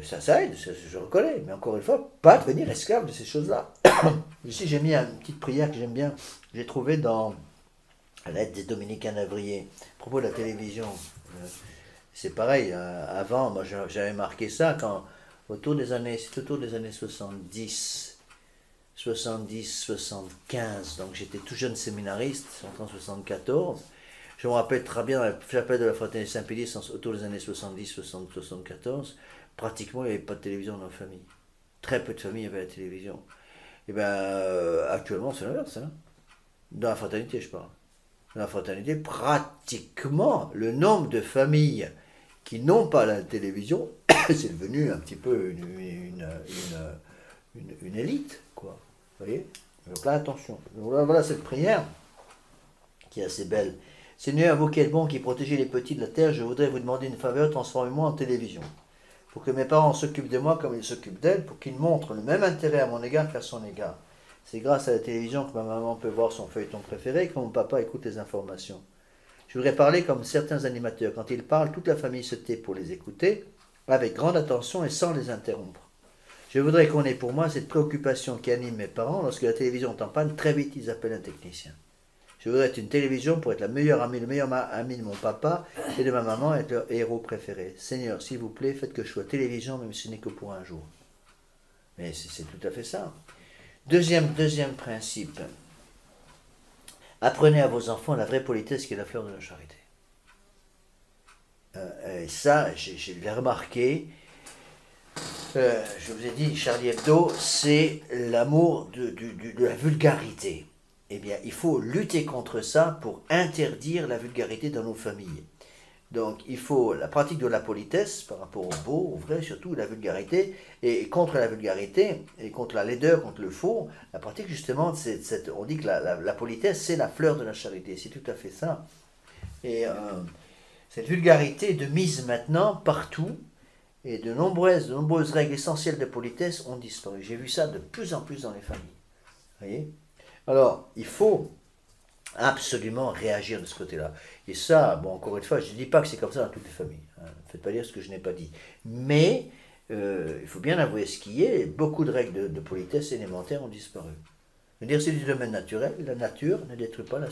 ça aide, je reconnais. Mais encore une fois, pas devenir esclave de ces choses-là. Ici, j'ai mis une petite prière que j'aime bien, j'ai trouvé dans la lettre des Dominicains d'Avrier, à propos de la télévision. C'est pareil, avant, moi j'avais marqué ça quand, autour des années 70, 75, donc j'étais tout jeune séminariste, en 1974. Je me rappelle très bien, dans la chapelle de la Fraternité Saint-Pédis, autour des années 70, 74, pratiquement il n'y avait pas de télévision dans la famille. Très peu de familles avaient la télévision. Et bien, actuellement c'est l'inverse, hein. Dans la fraternité je parle. Dans la fraternité, pratiquement, le nombre de familles qui n'ont pas la télévision, c'est devenu un petit peu une élite, quoi. Vous voyez? Donc là, attention. Donc là, voilà cette prière qui est assez belle. Seigneur, vous qui êtes bon, qui protégez les petits de la terre, je voudrais vous demander une faveur, transformez-moi en télévision. Pour que mes parents s'occupent de moi comme ils s'occupent d'elles, pour qu'ils montrent le même intérêt à mon égard qu'à son égard. C'est grâce à la télévision que ma maman peut voir son feuilleton préféré et que mon papa écoute les informations. Je voudrais parler comme certains animateurs. Quand ils parlent, toute la famille se tait pour les écouter, avec grande attention et sans les interrompre. Je voudrais qu'on ait pour moi cette préoccupation qui anime mes parents. Lorsque la télévision est en panne, très vite ils appellent un technicien. Je voudrais être une télévision pour être le meilleur ami de mon papa et de ma maman, être leur héros préféré. Seigneur, s'il vous plaît, faites que je sois télévision, même si ce n'est que pour un jour. Mais c'est tout à fait ça. Deuxième principe. Apprenez à vos enfants la vraie politesse qui est la fleur de la charité. Et ça, je l'ai remarqué. Je vous ai dit, Charlie Hebdo, c'est l'amour de la vulgarité. Eh bien, il faut lutter contre ça pour interdire la vulgarité dans nos familles. Donc, il faut la pratique de la politesse par rapport au beau, au vrai, surtout la vulgarité, et contre la vulgarité, et contre la laideur, contre le faux, la pratique justement, on dit que la politesse, c'est la fleur de la charité, c'est tout à fait ça. Et cette vulgarité est de mise maintenant partout, et de nombreuses règles essentielles de politesse ont disparu. J'ai vu ça de plus en plus dans les familles. Vous voyez? Alors, il faut absolument réagir de ce côté-là. Et ça, bon, encore une fois, je ne dis pas que c'est comme ça dans toutes les familles. Hein. Ne faites pas dire ce que je n'ai pas dit. Mais, il faut bien avouer ce qui est, beaucoup de règles de politesse élémentaires ont disparu. Je veux dire, c'est du domaine naturel. La nature ne détruit pas la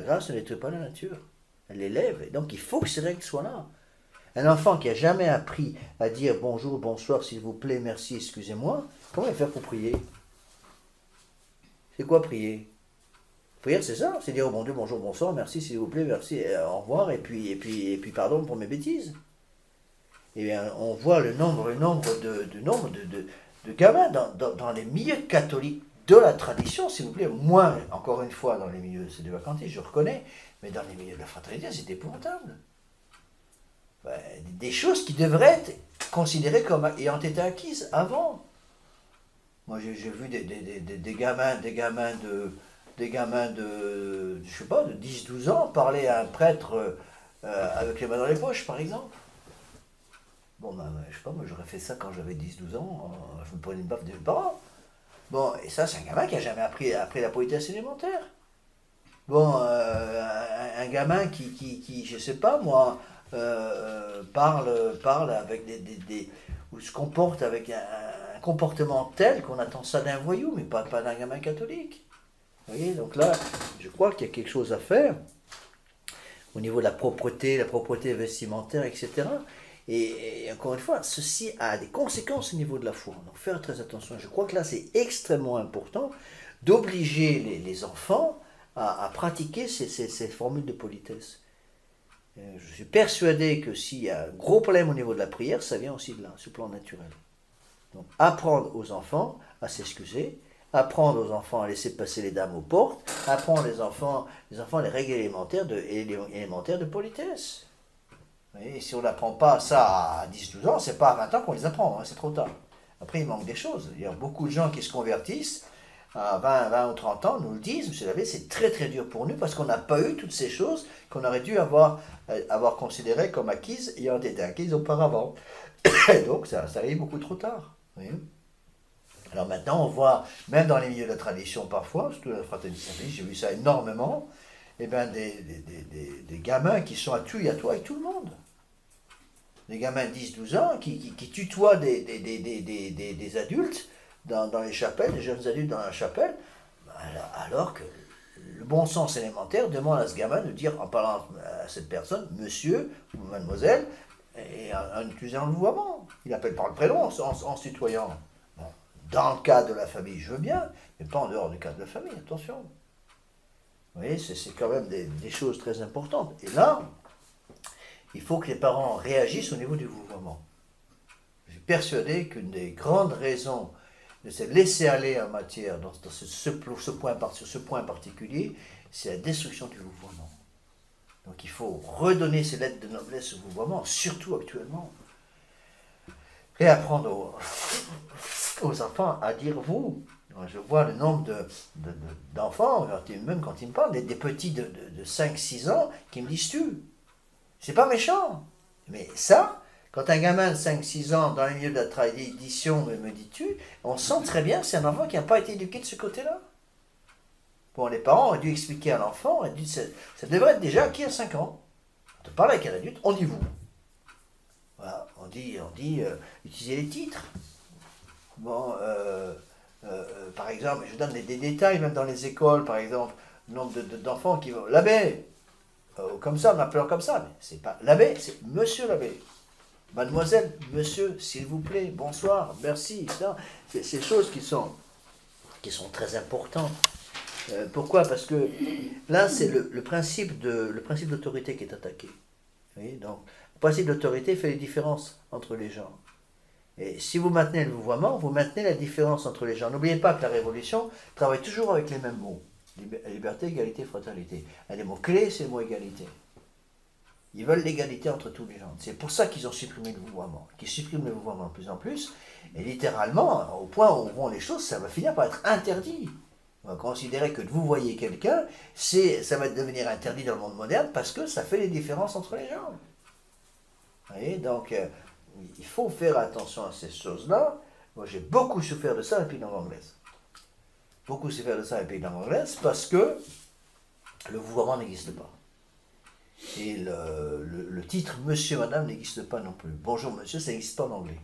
grâce ne détruit pas la nature. Elle l'élève. Et donc, il faut que ces règles soient là. Un enfant qui n'a jamais appris à dire bonjour, bonsoir, s'il vous plaît, merci, excusez-moi, comment il va faire pour prier? C'est quoi prier? Prière, c'est ça, c'est dire au bon Dieu bonjour, bonsoir, merci, s'il vous plaît, merci, au revoir, et puis pardon pour mes bêtises. Et bien, on voit le nombre de gamins dans les milieux catholiques de la tradition, s'il vous plaît, moins, encore une fois, dans les milieux de vacantistes, je reconnais, mais dans les milieux de la fraternité, c'est épouvantable. Des choses qui devraient être considérées comme ayant été acquises avant. Moi, j'ai vu des gamins de je sais pas, de 10-12 ans parler à un prêtre avec les mains dans les poches, par exemple. Bon, ben, je sais pas, moi j'aurais fait ça quand j'avais 10-12 ans, je me prenais une baffe de mes parents. Bon, et ça, c'est un gamin qui n'a jamais appris la politesse élémentaire. Bon, un gamin qui, je sais pas moi, parle avec ou se comporte avec un comportement tel qu'on attend ça d'un voyou, mais pas d'un gamin catholique. Vous voyez, donc là, je crois qu'il y a quelque chose à faire au niveau de la propreté vestimentaire, etc. Et encore une fois, ceci a des conséquences au niveau de la foi. Donc faire très attention. Je crois que là, c'est extrêmement important d'obliger les enfants à pratiquer ces formules de politesse. Je suis persuadé que s'il y a un gros problème au niveau de la prière, ça vient aussi de là, sur le plan naturel. Donc apprendre aux enfants à s'excuser, apprendre aux enfants à laisser passer les dames aux portes, apprendre les enfants les règles élémentaires de politesse. Et si on n'apprend pas ça à 10-12 ans, c'est pas à 20 ans qu'on les apprend, hein, c'est trop tard. Après, il manque des choses. Il y a beaucoup de gens qui se convertissent à 20 ou 30 ans, nous le disent, monsieur l'abbé, c'est très très dur pour nous parce qu'on n'a pas eu toutes ces choses qu'on aurait dû avoir considérées comme acquises ayant été acquises auparavant. Et donc, ça arrive beaucoup trop tard. Oui. Alors maintenant, on voit, même dans les milieux de la tradition parfois, surtout la fraternité Saint-Denis, j'ai vu ça énormément, eh ben des gamins qui sont à tu et à toi avec tout le monde. Des gamins de 10-12 ans qui tutoient des adultes dans les chapelles, des jeunes adultes dans la chapelle, alors que le bon sens élémentaire demande à ce gamin de dire, en parlant à cette personne, monsieur ou mademoiselle, et en utilisant le vouvoiement. Il appelle par le prénom en se tutoyant. Bon, dans le cadre de la famille, je veux bien, mais pas en dehors du cadre de la famille, attention. Vous voyez, c'est quand même des choses très importantes. Et là, il faut que les parents réagissent au niveau du vouvoiement. Je suis persuadé qu'une des grandes raisons de se laisser aller en matière, sur ce point particulier, c'est la destruction du vouvoiement. Donc il faut redonner ces lettres de noblesse au vouvoiement, surtout actuellement. Et apprendre aux enfants à dire vous. Je vois le nombre d'enfants, même quand ils me parlent, des petits de 5-6 ans qui me disent tu. C'est pas méchant. Mais ça, quand un gamin de 5-6 ans, dans les milieux de la tradition, me dit tu, on sent très bien que c'est un enfant qui n'a pas été éduqué de ce côté-là. Bon, les parents ont dû expliquer à l'enfant, ça devrait être déjà acquis à 5 ans. On te parle avec un adulte, on dit vous. Voilà, on dit utiliser les titres. Bon, par exemple, je donne des détails, même dans les écoles, par exemple, le nombre d'enfants qui vont. L'abbé, comme ça, on appelle comme ça, mais c'est pas l'abbé, c'est monsieur l'abbé. Mademoiselle, monsieur, s'il vous plaît, bonsoir, merci. C'est ces choses qui sont très importantes. Pourquoi? Parce que là, c'est le principe d'autorité qui est attaqué. Vous voyez, donc, le principe d'autorité fait les différences entre les gens. Et si vous maintenez le vouvoiement, vous maintenez la différence entre les gens. N'oubliez pas que la Révolution travaille toujours avec les mêmes mots. Liberté, égalité, fraternité. Un des mots clés, c'est le mot égalité. Ils veulent l'égalité entre tous les gens. C'est pour ça qu'ils ont supprimé le vouvoiement. Qu'ils suppriment le vouvoiement de plus en plus. Et littéralement, au point où vont les choses, ça va finir par être interdit. On va considérer que de vous voyez quelqu'un, ça va devenir interdit dans le monde moderne parce que ça fait les différences entre les gens. Vous voyez, donc il faut faire attention à ces choses-là. Moi, j'ai beaucoup souffert de ça dans les pays de langue anglaise. Beaucoup souffert de ça dans les pays de langue anglaise parce que le vouvoiement n'existe pas. Et le titre monsieur, madame n'existe pas non plus. Bonjour monsieur, ça n'existe pas en anglais.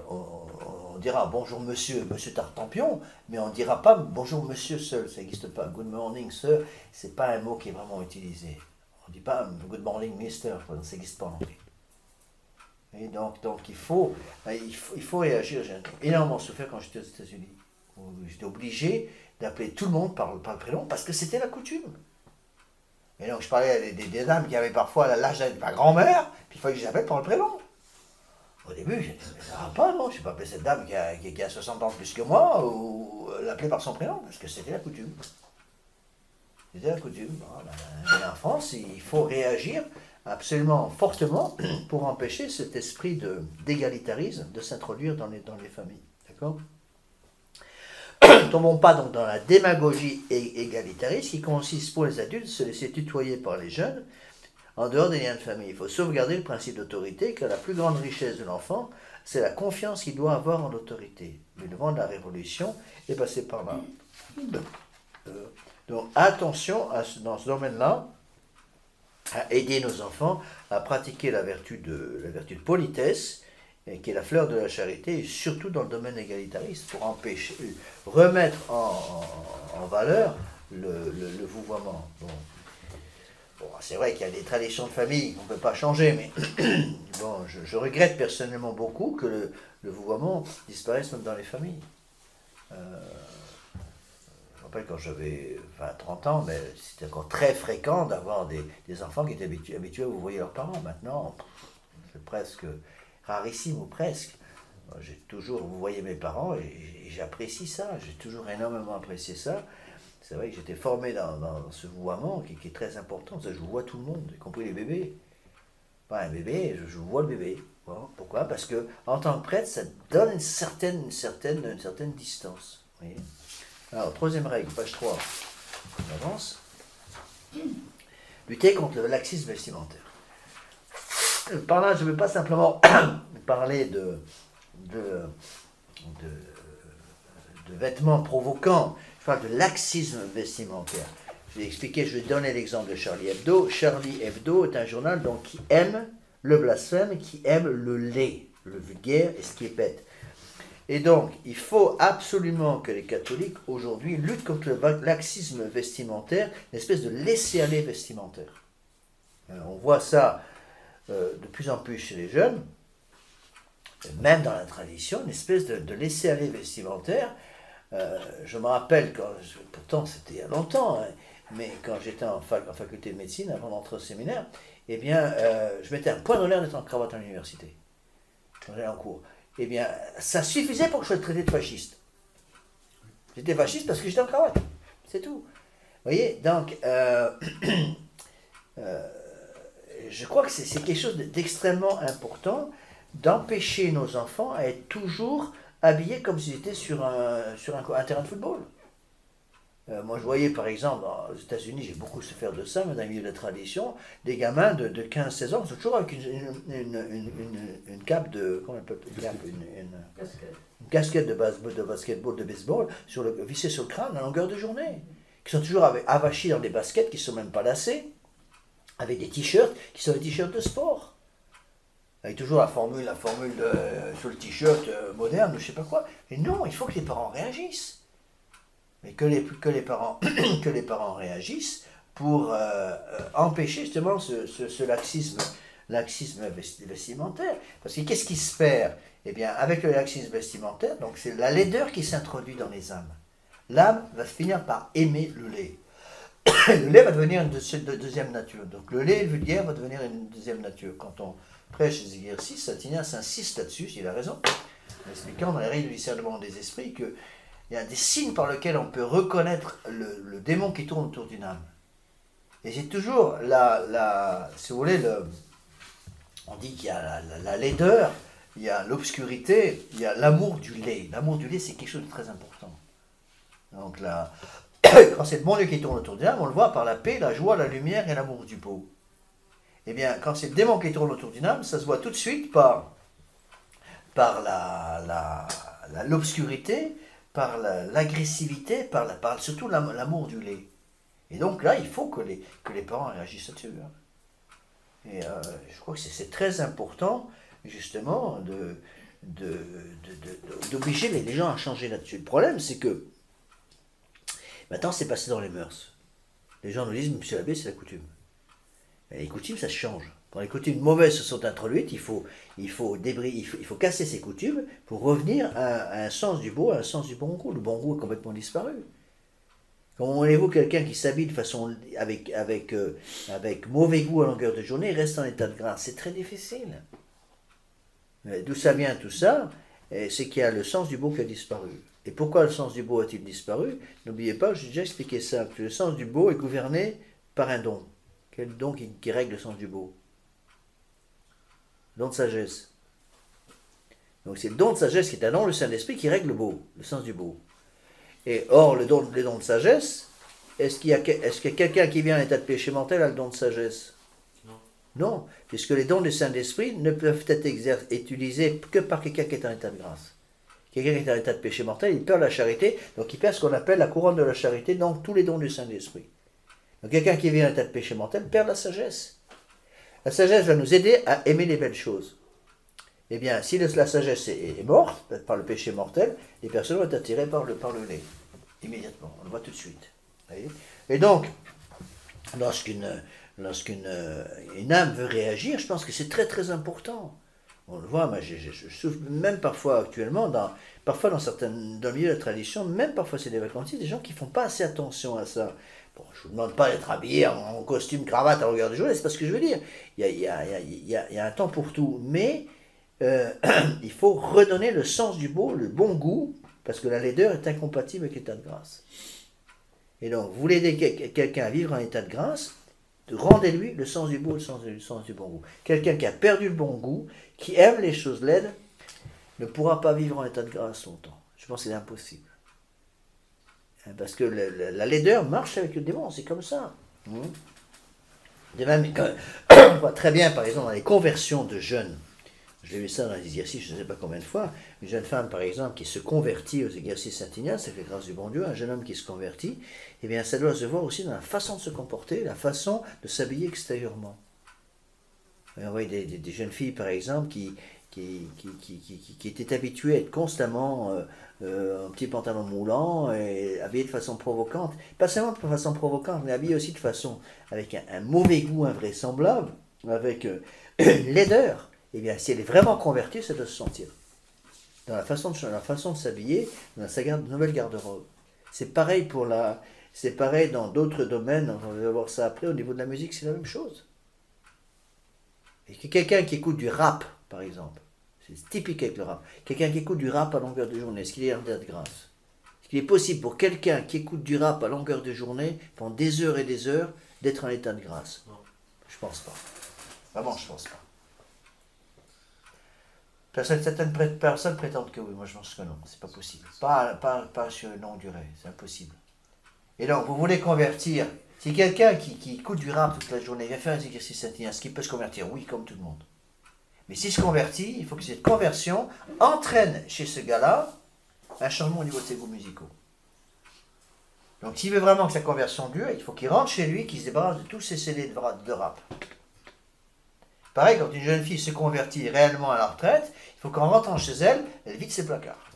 On dira bonjour monsieur, monsieur Tartampion, mais on ne dira pas bonjour monsieur seul, ça n'existe pas. Good morning sir, c'est pas un mot qui est vraiment utilisé. On ne dit pas good morning mister, ça n'existe pas en anglais. Et donc il faut réagir. J'ai énormément souffert quand j'étais aux États-Unis. J'étais obligé d'appeler tout le monde par le prénom parce que c'était la coutume. Et donc je parlais des dames qui avaient parfois l'âge de ma grand-mère, puis il fallait que je l'appelle par le prénom. Au début, je ne disais, ça va pas, non, je ne vais pas appeler cette dame qui a 60 ans plus que moi, ou l'appeler par son prénom, parce que c'était la coutume. C'était la coutume. Voilà. Et en France, il faut réagir absolument fortement pour empêcher cet esprit d'égalitarisme de s'introduire dans les familles. D'accord ? Ne tombons pas donc dans la démagogie égalitariste qui consiste pour les adultes de se laisser tutoyer par les jeunes en dehors des liens de famille. Il faut sauvegarder le principe d'autorité car la plus grande richesse de l'enfant, c'est la confiance qu'il doit avoir en l'autorité. Mais le vent de la révolution est passé par là. Donc attention dans ce domaine-là, à aider nos enfants à pratiquer la vertu de politesse et qui est la fleur de la charité, et surtout dans le domaine égalitariste, pour empêcher, remettre en valeur le vouvoiement. Bon, c'est vrai qu'il y a des traditions de famille qu'on ne peut pas changer, mais bon, je regrette personnellement beaucoup que le vouvoiement disparaisse même dans les familles. Je me rappelle quand j'avais 30 ans, mais c'était encore très fréquent d'avoir des enfants qui étaient habitués à vous voyez leurs parents. Maintenant, c'est presque rarissime ou presque. J'ai toujours vous voyez mes parents et j'apprécie ça. J'ai toujours énormément apprécié ça. C'est vrai que j'étais formé dans ce vouvoiement qui est très important. Je vois tout le monde, y compris les bébés. Pas un bébé, je vois le bébé. Bon, pourquoi? Parce que en tant que prêtre, ça donne une certaine distance. Vous voyez. Alors, troisième règle, page 3. On avance. Lutter contre le laxisme vestimentaire. Par là, je ne veux pas simplement parler de vêtements provoquants. Je parle de laxisme vestimentaire. Je vais expliquer, je vais donner l'exemple de Charlie Hebdo. Charlie Hebdo est un journal donc, qui aime le blasphème, qui aime le laid, le vulgaire et ce qui est bête. Et donc, il faut absolument que les catholiques, aujourd'hui, luttent contre le laxisme vestimentaire, une espèce de laisser-aller vestimentaire. On voit ça de plus en plus chez les jeunes, même dans la tradition, une espèce de laisser-aller vestimentaire. Je me rappelle, pourtant c'était il y a longtemps, hein, mais quand j'étais en faculté de médecine, avant d'entrer au séminaire, eh bien, je mettais un point d'honneur d'être en cravate à l'université, quand j'allais en cours. Eh bien, ça suffisait pour que je sois traité de fasciste. J'étais fasciste parce que j'étais en cravate, c'est tout. Vous voyez, donc, je crois que c'est quelque chose d'extrêmement important d'empêcher nos enfants à être toujours habillés comme s'ils étaient sur un terrain de football. Moi, je voyais, par exemple, aux États-Unis, j'ai beaucoup souffert de ça, mais dans le milieu de la tradition, des gamins de 15-16 ans sont toujours avec une cape de... Comment on appelle une casquette de basketball, de baseball, vissée sur le crâne à longueur de journée. Qui sont toujours avachis dans des baskets qui ne sont même pas lacés, avec des t-shirts qui sont des t-shirts de sport. Avec toujours la formule sur le t-shirt moderne, je ne sais pas quoi. Mais non, il faut que les parents réagissent. Mais que les parents réagissent pour empêcher justement ce laxisme vestimentaire. Parce que qu'est-ce qui se perd? Eh bien, avec le laxisme vestimentaire, donc c'est la laideur qui s'introduit dans les âmes. L'âme va finir par aimer le lait. Le lait va devenir une deuxième nature. Donc le lait vulgaire va devenir une deuxième nature. Quand on prêche les exercices, Saint Ignace insiste là-dessus, il a raison, en expliquant dans les règles du discernement des esprits qu'il y a des signes par lesquels on peut reconnaître le démon qui tourne autour d'une âme. Et c'est toujours si vous voulez, on dit qu'il y a la laideur, il y a l'obscurité, il y a l'amour du lait. L'amour du lait, c'est quelque chose de très important. Donc là, quand c'est le bon Dieu qui tourne autour d'une âme, on le voit par la paix, la joie, la lumière et l'amour du beau. Eh bien, quand c'est le démon qui tourne autour d'une âme, ça se voit tout de suite par l'obscurité, par l'agressivité, par surtout l'amour du lait. Et donc là, il faut que les parents réagissent là-dessus. Hein. Et je crois que c'est très important, justement, d'obliger les gens à changer là-dessus. Le problème, c'est que maintenant, c'est passé dans les mœurs. Les gens nous disent, monsieur l'abbé, c'est la coutume. Mais les coutumes, ça se change. Quand les coutumes mauvaises se sont introduites, il faut casser ces coutumes pour revenir à un sens du beau, à un sens du bon goût. Le bon goût est complètement disparu. Quand on évoque quelqu'un qui s'habille de façon avec mauvais goût à longueur de journée, il reste en état de grâce. C'est très difficile. D'où ça vient tout ça? C'est qu'il y a le sens du beau qui a disparu. Et pourquoi le sens du beau a-t-il disparu? N'oubliez pas, j'ai déjà expliqué ça, que le sens du beau est gouverné par un don. Quel don qui règle le sens du beau? Don de sagesse. Donc c'est le don de sagesse qui est un don, le Saint-Esprit, qui règle le beau, le sens du beau. Et or, le don de sagesse, est-ce qu'il y a quelqu'un qui vient en état de péché mortel a le don de sagesse? Non. Non, puisque les dons du Saint-Esprit ne peuvent être utilisés que par quelqu'un qui est en état de grâce. Quelqu'un qui est en état de péché mortel, il perd la charité, donc il perd ce qu'on appelle la couronne de la charité, donc tous les dons du Saint-Esprit. Donc quelqu'un qui vit en état de péché mortel perd la sagesse. La sagesse va nous aider à aimer les belles choses. eh bien, si la sagesse est morte, par le péché mortel, les personnes vont être attirées par le nez, immédiatement, on le voit tout de suite. Vous voyez. Et donc, lorsqu'une âme veut réagir, je pense que c'est très très important. On le voit, moi, je souffre même parfois actuellement, dans le milieu de la tradition, même parfois c'est des vacances, des gens qui ne font pas assez attention à ça. Bon, je ne vous demande pas d'être habillé en costume, cravate à longueur de journée, c'est pas ce que je veux dire. Il y a un temps pour tout, mais il faut redonner le sens du beau, le bon goût, parce que la laideur est incompatible avec l'état de grâce. Et donc, vous voulez aider quelqu'un à vivre en état de grâce, rendez-lui le sens du beau, le sens du bon goût. Quelqu'un qui a perdu le bon goût, qui aime les choses laides, ne pourra pas vivre en état de grâce longtemps. Je pense que c'est impossible. Parce que la laideur marche avec le démon, c'est comme ça. De même, on voit très bien, par exemple, dans les conversions de jeunes. J'ai vu ça dans les exercices, je ne sais pas combien de fois. Une jeune femme, par exemple, qui se convertit aux exercices Saint-Ignace, avec la grâce du bon Dieu, un jeune homme qui se convertit, eh bien, ça doit se voir aussi dans la façon de se comporter, la façon de s'habiller extérieurement. On voit des jeunes filles, par exemple, qui étaient habituées à être constamment en petit pantalon moulant et habillées de façon provocante. Pas seulement de façon provocante, mais habillées aussi de façon avec un mauvais goût invraisemblable, avec une laideur. Eh bien, si elle est vraiment convertie, ça doit se sentir. Dans la façon de s'habiller, dans sa nouvelle garde-robe. C'est pareil dans d'autres domaines, on va voir ça après, au niveau de la musique, c'est la même chose. Et quelqu'un qui écoute du rap, par exemple, c'est typique avec le rap, quelqu'un qui écoute du rap à longueur de journée, est-ce qu'il est en état de grâce? Est-ce qu'il est possible pour quelqu'un qui écoute du rap à longueur de journée, pendant des heures et des heures, d'être en état de grâce? Non. Je pense pas. Vraiment, je pense pas. Certaines personnes prétendent que oui, moi je pense que non, c'est pas possible. Pas sur une longue durée, c'est impossible. Et donc, vous voulez convertir, si quelqu'un qui écoute du rap toute la journée, vient faire un exercice saint-ignace, est-ce qu'il peut se convertir? Oui, comme tout le monde. Mais s'il se convertit, il faut que cette conversion entraîne chez ce gars-là un changement au niveau de ses goûts musicaux. Donc, s'il veut vraiment que sa conversion dure, il faut qu'il rentre chez lui, qu'il se débarrasse de tous ses CD de rap. Pareil, quand une jeune fille se convertit réellement à la retraite, il faut qu'en rentrant chez elle, elle vide ses placards.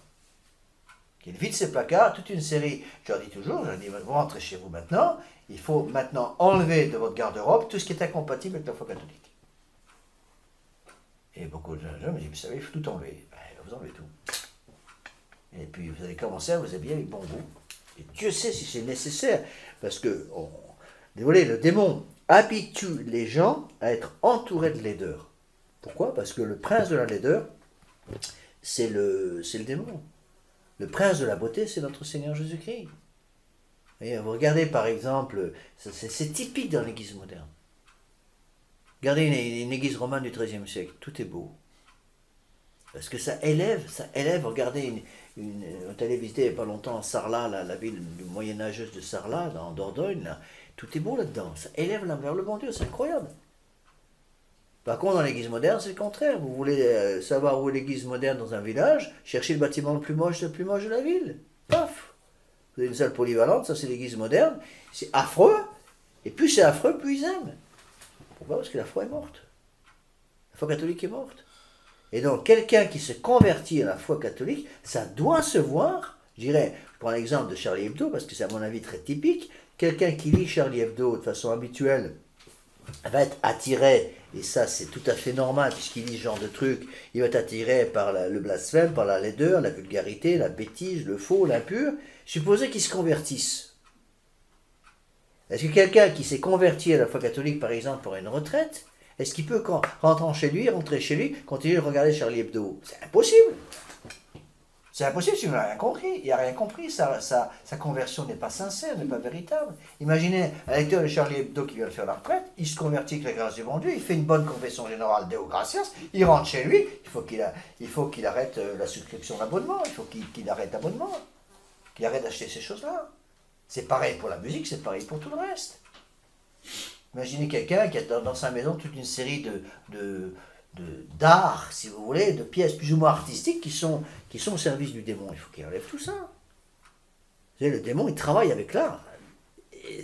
Qu'elle vide ses placards, toute une série, je leur dis toujours, vous rentrez chez vous maintenant, il faut maintenant enlever de votre garde-robe tout ce qui est incompatible avec la foi catholique. Et beaucoup de gens me disent, vous savez, il faut tout enlever. Ben, vous enlevez tout. Et puis vous allez commencer à vous habiller avec bon goût. Et Dieu sait si c'est nécessaire, parce que, désolé, le démon habitue les gens à être entourés de laideur. Pourquoi? Parce que le prince de la laideur, c'est le démon. Le prince de la beauté, c'est notre Seigneur Jésus-Christ. Vous regardez par exemple, c'est typique dans l'église moderne. Regardez une église romane du XIIIe siècle, tout est beau. Parce que ça élève, regardez, on est allé visiter il n'y a pas longtemps Sarlat, la ville moyenâgeuse de Sarlat, en Dordogne, là. Tout est beau là-dedans, ça élève l'âme vers le bon Dieu, c'est incroyable. Par contre, dans l'église moderne, c'est le contraire. Vous voulez savoir où est l'église moderne dans un village, cherchez le bâtiment le plus moche de la ville. Paf! Vous avez une salle polyvalente, ça c'est l'église moderne, c'est affreux, et plus c'est affreux, plus ils aiment. Pourquoi? Parce que la foi est morte. La foi catholique est morte. Et donc, quelqu'un qui se convertit à la foi catholique, ça doit se voir, je prends l'exemple de Charlie Hebdo, parce que c'est à mon avis très typique, quelqu'un qui lit Charlie Hebdo de façon habituelle va être attiré, et ça c'est tout à fait normal puisqu'il lit ce genre de truc, il va être attiré par le blasphème, par la laideur, la vulgarité, la bêtise, le faux, l'impur. Supposez qu'il se convertisse. Est-ce que quelqu'un qui s'est converti à la foi catholique par exemple pour une retraite, est-ce qu'il peut rentrer chez lui, continuer de regarder Charlie Hebdo? C'est impossible. C'est impossible s'il n'a rien compris. Il n'a rien compris. Sa conversion n'est pas sincère, n'est pas véritable. Imaginez un lecteur de Charlie Hebdo qui vient de faire la retraite, il se convertit avec la grâce du bon Dieu, il fait une bonne confession générale Deo Gratias, il rentre chez lui, il faut qu'il arrête la souscription d'abonnement, il faut qu'il arrête l'abonnement, qu'il arrête d'acheter ces choses-là. C'est pareil pour la musique, c'est pareil pour tout le reste. Imaginez quelqu'un qui a dans sa maison toute une série d'art, si vous voulez, de pièces plus ou moins artistiques qui sont au service du démon. Il faut qu'il enlève tout ça. Vous savez, le démon, il travaille avec l'art.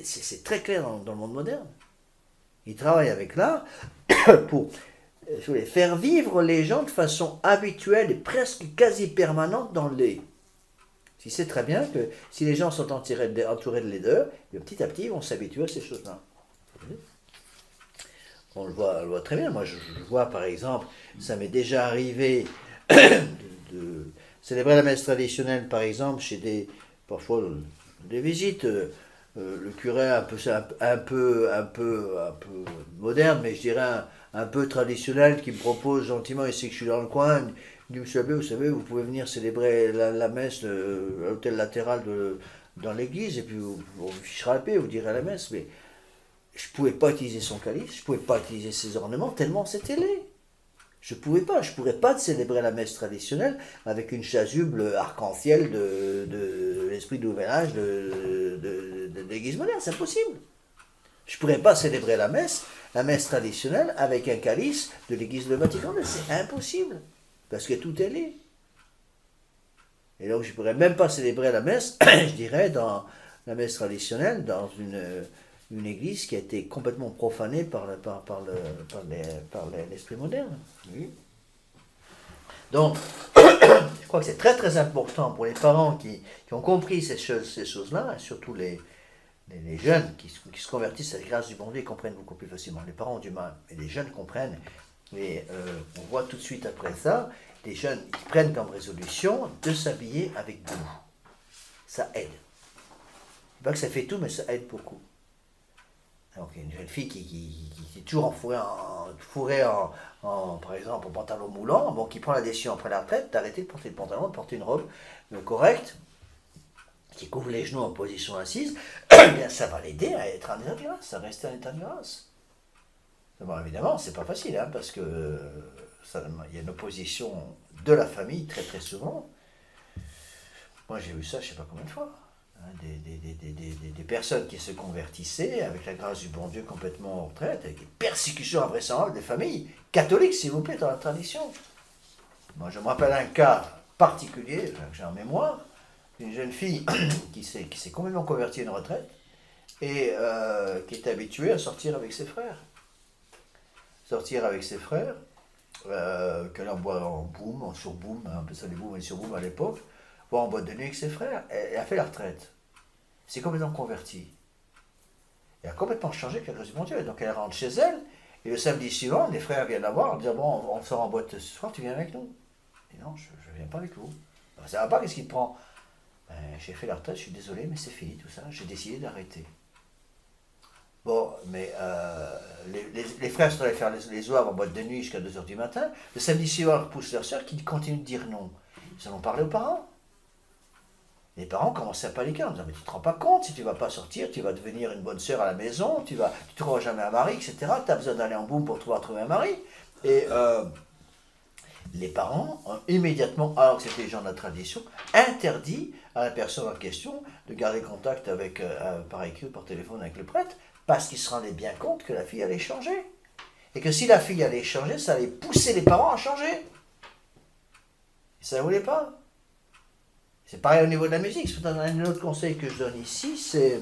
C'est très clair dans le monde moderne. Il travaille avec l'art pour je voulais faire vivre les gens de façon habituelle et presque quasi permanente dans le lait. Si c'est très bien que si les gens sont entourés de leaders, petit à petit, ils vont s'habituer à ces choses-là. On le voit très bien. Moi, je vois, par exemple, ça m'est déjà arrivé de célébrer la messe traditionnelle, par exemple, chez parfois des visites. Le curé un peu moderne, mais je dirais un peu traditionnel, qui me propose gentiment, il sait que je suis dans le coin, il dit, vous savez, vous pouvez venir célébrer la messe à l'hôtel latéral dans l'église, et puis on vous fichera la paix, vous direz la messe, mais je ne pouvais pas utiliser son calice, je ne pouvais pas utiliser ses ornements, tellement c'était laid. Je ne pourrais pas célébrer la messe traditionnelle avec une chasuble arc-en-ciel de l'esprit de nouvel âge de l'église moderne, c'est impossible. Je ne pourrais pas célébrer la messe traditionnelle avec un calice de l'église de Vatican, c'est impossible, parce que tout est laid. Et donc je ne pourrais même pas célébrer la messe, je dirais, dans la messe traditionnelle, dans une église qui a été complètement profanée par l'esprit moderne. Oui. Donc, je crois que c'est très très important pour les parents qui ont compris ces choses-là, et surtout les jeunes qui se convertissent à la grâce du bon Dieu, ils comprennent beaucoup plus facilement. Les parents ont du mal, mais les jeunes comprennent. Et on voit tout de suite après ça, des jeunes qui prennent comme résolution de s'habiller avec goût. Ça aide. Pas que ça fait tout, mais ça aide beaucoup. Donc une jeune fille qui est toujours fourrée par exemple, en pantalon moulant, bon, qui prend la décision après la retraite d'arrêter de porter le pantalon, de porter une robe correcte, qui couvre les genoux en position assise, eh bien, ça va l'aider à être en état de grâce, à rester en état de grâce. Bon, évidemment, c'est pas facile, hein, parce que il y a une opposition de la famille très très souvent. Moi j'ai vu ça je sais pas combien de fois. Des personnes qui se convertissaient avec la grâce du bon Dieu complètement en retraite, avec des persécutions invraisemblables des familles catholiques, s'il vous plaît, dans la tradition. Moi, je me rappelle un cas particulier que j'ai en mémoire, une jeune fille qui s'est complètement convertie à une retraite et qui était habituée à sortir avec ses frères. Qu'elle envoie en boom, en surboom, on appelait ça les booms et les surboom à l'époque, en boîte de nuit avec ses frères. Elle a fait la retraite. C'est complètement convertie. Elle a complètement changé avec la grâce du bon Dieu. Donc elle rentre chez elle, et le samedi suivant, les frères viennent la voir en disant, bon, on sort en boîte ce soir, tu viens avec nous? Et non, je ne viens pas avec vous. Ben, ça va pas, qu'est-ce qui te prend? Ben, j'ai fait la retraite, je suis désolé, mais c'est fini tout ça, j'ai décidé d'arrêter. Bon, mais les frères sont allés faire les oeuvres en boîte de nuit jusqu'à 2h du matin. Le samedi suivant, ils repoussent leur soeur qui continue de dire non. Ils en ont parlé aux parents. Les parents commençaient à paniquer en disant, mais tu ne te rends pas compte, si tu ne vas pas sortir, tu vas devenir une bonne sœur à la maison, tu ne trouveras jamais un mari, etc. Tu as besoin d'aller en boum pour pouvoir trouver un mari. Et les parents ont immédiatement, alors que c'était les gens de la tradition, interdit à la personne en question de garder contact avec, par écrit ou par téléphone avec le prêtre, parce qu'ils se rendaient bien compte que la fille allait changer. Et que si la fille allait changer, ça allait pousser les parents à changer. Et ça ne voulait pas. C'est pareil au niveau de la musique. Un autre conseil que je donne ici, c'est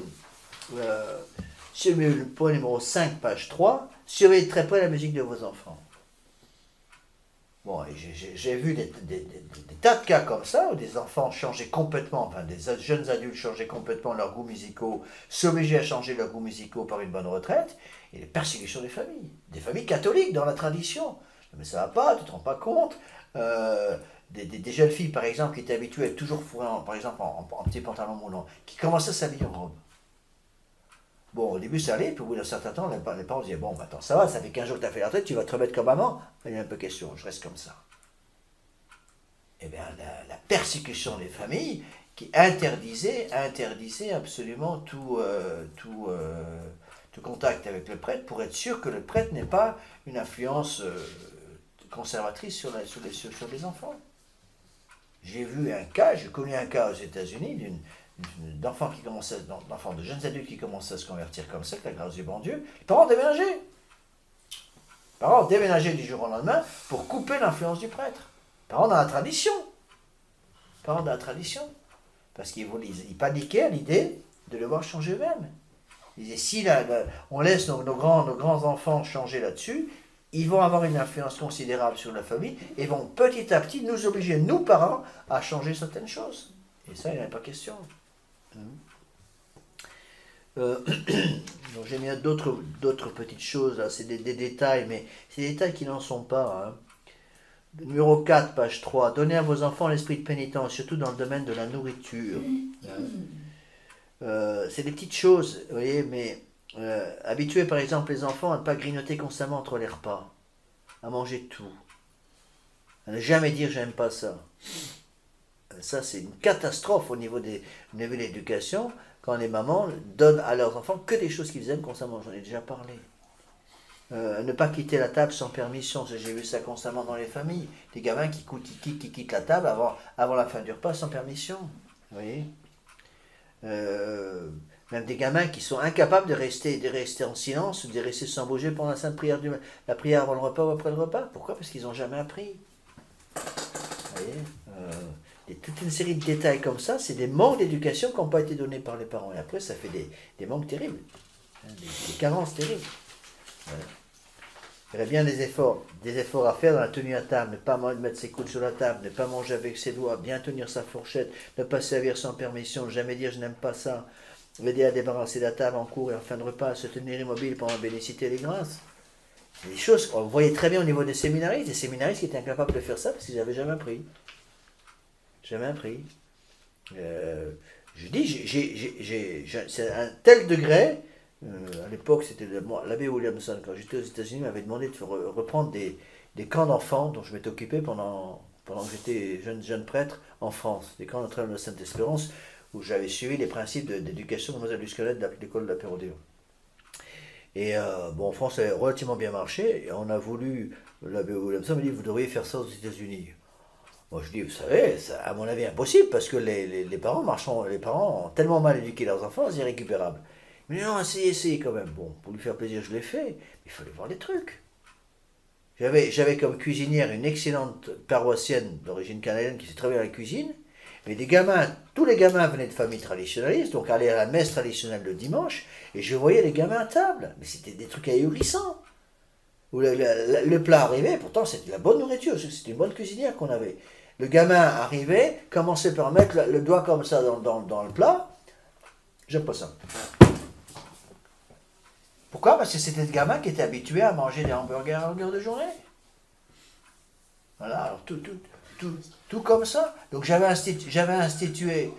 sur le point numéro 5, page 3, surveillez très près la musique de vos enfants. Bon, j'ai vu des tas de cas comme ça, où des enfants changeaient complètement, enfin des jeunes adultes changeaient complètement leurs goûts musicaux, s'obligeaient à changer leurs goûts musicaux par une bonne retraite, et les persécutions des familles catholiques dans la tradition. Mais ça va pas, tu te rends pas compte. Des jeunes filles, par exemple, qui étaient habituées à être toujours fourrées, par exemple, en petit pantalon moulant, qui commençaient à s'habiller en robe. Bon, au début, ça allait, puis au bout d'un certain temps, les parents disaient, bon, attends, ça va, ça fait 15 jours que tu as fait la retraite, tu vas te remettre comme maman. Il y a un peu question, je reste comme ça. Eh bien, la persécution des familles qui interdisait absolument tout contact avec le prêtre pour être sûr que le prêtre n'ait pas une influence conservatrice sur les enfants. J'ai connu un cas aux États-Unis d'enfants de jeunes adultes qui commençaient à se convertir comme ça, avec la grâce du bon Dieu. Les parents ont déménagé du jour au lendemain pour couper l'influence du prêtre. Les parents dans la tradition. Parce qu'ils paniquaient à l'idée de le voir changer eux-mêmes. Ils disaient, si on laisse nos grands enfants changer là-dessus, ils vont avoir une influence considérable sur la famille et vont petit à petit nous obliger, nous parents, à changer certaines choses. Et ça, il n'y en a pas question. Donc j'ai mis d'autres petites choses, là, c'est des détails, mais c'est des détails qui n'en sont pas. Hein. Numéro 4, page 3. Donnez à vos enfants l'esprit de pénitence, surtout dans le domaine de la nourriture. C'est des petites choses, vous voyez, mais habituez par exemple les enfants à ne pas grignoter constamment entre les repas, à manger tout, à ne jamais dire j'aime pas ça. Ça, c'est une catastrophe au niveau de l'éducation, quand les mamans donnent à leurs enfants que des choses qu'ils aiment constamment. J'en ai déjà parlé. Ne pas quitter la table sans permission. J'ai vu ça constamment dans les familles. Des gamins qui quittent la table avant la fin du repas sans permission. Vous voyez, même des gamins qui sont incapables de rester en silence, de rester sans bouger pendant la sainte prière, la prière avant le repas ou après le repas. Pourquoi? Parce qu'ils n'ont jamais appris. Vous voyez, et toute une série de détails comme ça, c'est des manques d'éducation qui n'ont pas été donnés par les parents. Et après, ça fait des manques terribles, des carences terribles. Voilà. Il y aurait bien des efforts à faire dans la tenue à table, ne pas mettre ses coudes sur la table, ne pas manger avec ses doigts, bien tenir sa fourchette, ne pas servir sans permission, ne jamais dire je n'aime pas ça, aider à débarrasser la table en cours et en fin de repas, se tenir immobile pendant bénéciter les grâces. Des choses qu'on voyait très bien au niveau des séminaristes qui étaient incapables de faire ça parce qu'ils n'avaient jamais appris. Jamais appris. Je dis, c'est un tel degré. À l'époque, c'était l'abbé Williamson, quand j'étais aux États-Unis, m'avait demandé de reprendre des camps d'enfants dont je m'étais occupé pendant que j'étais jeune prêtre en France, des camps d'entraînement de Sainte-Espérance, où j'avais suivi les principes d'éducation de Mlle du Squelette de l'école de la Pérodéon. Et en France, ça a relativement bien marché, et on a voulu, l'abbé Williamson me dit, vous devriez faire ça aux États-Unis. Moi je dis, vous savez, c'est à mon avis impossible, parce que les parents ont tellement mal éduqué leurs enfants, c'est irrécupérable. Mais non, essayez quand même. Bon, pour lui faire plaisir, je l'ai fait, mais il fallait voir les trucs. J'avais comme cuisinière une excellente paroissienne d'origine canadienne qui s'est très bien à la cuisine, mais tous les gamins venaient de familles traditionnalistes, donc allaient à la messe traditionnelle le dimanche, et je voyais les gamins à table. Mais c'était des trucs ahurissants. Où le plat arrivait, pourtant c'était de la bonne nourriture, c'était une bonne cuisinière qu'on avait. Le gamin arrivait, commençait par mettre le doigt comme ça dans le plat. J'aime pas ça. Pourquoi? Parce que c'était des gamins qui étaient habitués à manger des hamburgers à longueur de journée. Voilà, alors tout comme ça. Donc j'avais institué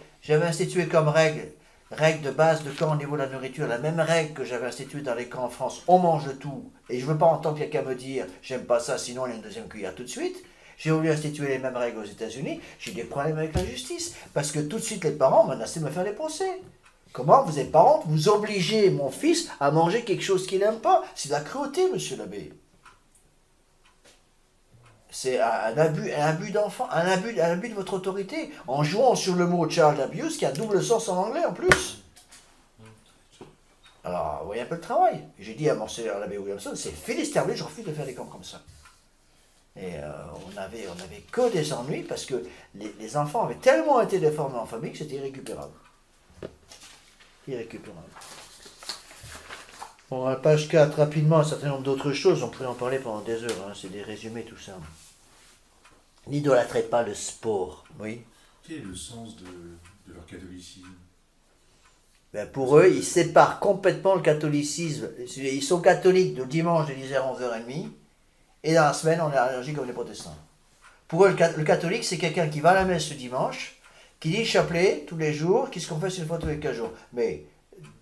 comme règle de base de camp au niveau de la nourriture, la même règle que j'avais instituée dans les camps en France, on mange tout. Et je ne veux pas entendre quelqu'un me dire, j'aime pas ça, sinon il y a une deuxième cuillère tout de suite. J'ai voulu instituer les mêmes règles aux États-Unis, j'ai eu des problèmes avec la justice, parce que tout de suite les parents menaçaient de me faire des procès. Comment vous êtes parents, vous obligez mon fils à manger quelque chose qu'il n'aime pas? C'est de la cruauté, monsieur l'abbé. C'est un abus d'enfant, un abus de votre autorité, en jouant sur le mot child abuse qui a double sens en anglais en plus. Alors, vous voyez un peu le travail. J'ai dit à mon seigneur l'abbé Williamson, c'est Philisterblé, je refuse de faire des camps comme ça. Et on avait que des ennuis parce que les enfants avaient tellement été déformés en famille que c'était irrécupérable. Irrécupérable. Bon, à la page 4, rapidement, un certain nombre d'autres choses, on pourrait en parler pendant des heures, hein, c'est des résumés tout ça. N'idolâtrez pas le sport, oui. Quel est le sens de leur catholicisme? Ben pour eux, ils séparent complètement le catholicisme. Ils sont catholiques de dimanche de 10h à 11h30, et dans la semaine, on est allergique comme les protestants. Pour eux, le catholique, c'est quelqu'un qui va à la messe le dimanche, qui dit chapelet tous les jours, qui se confesse une fois tous les 15 jours. Mais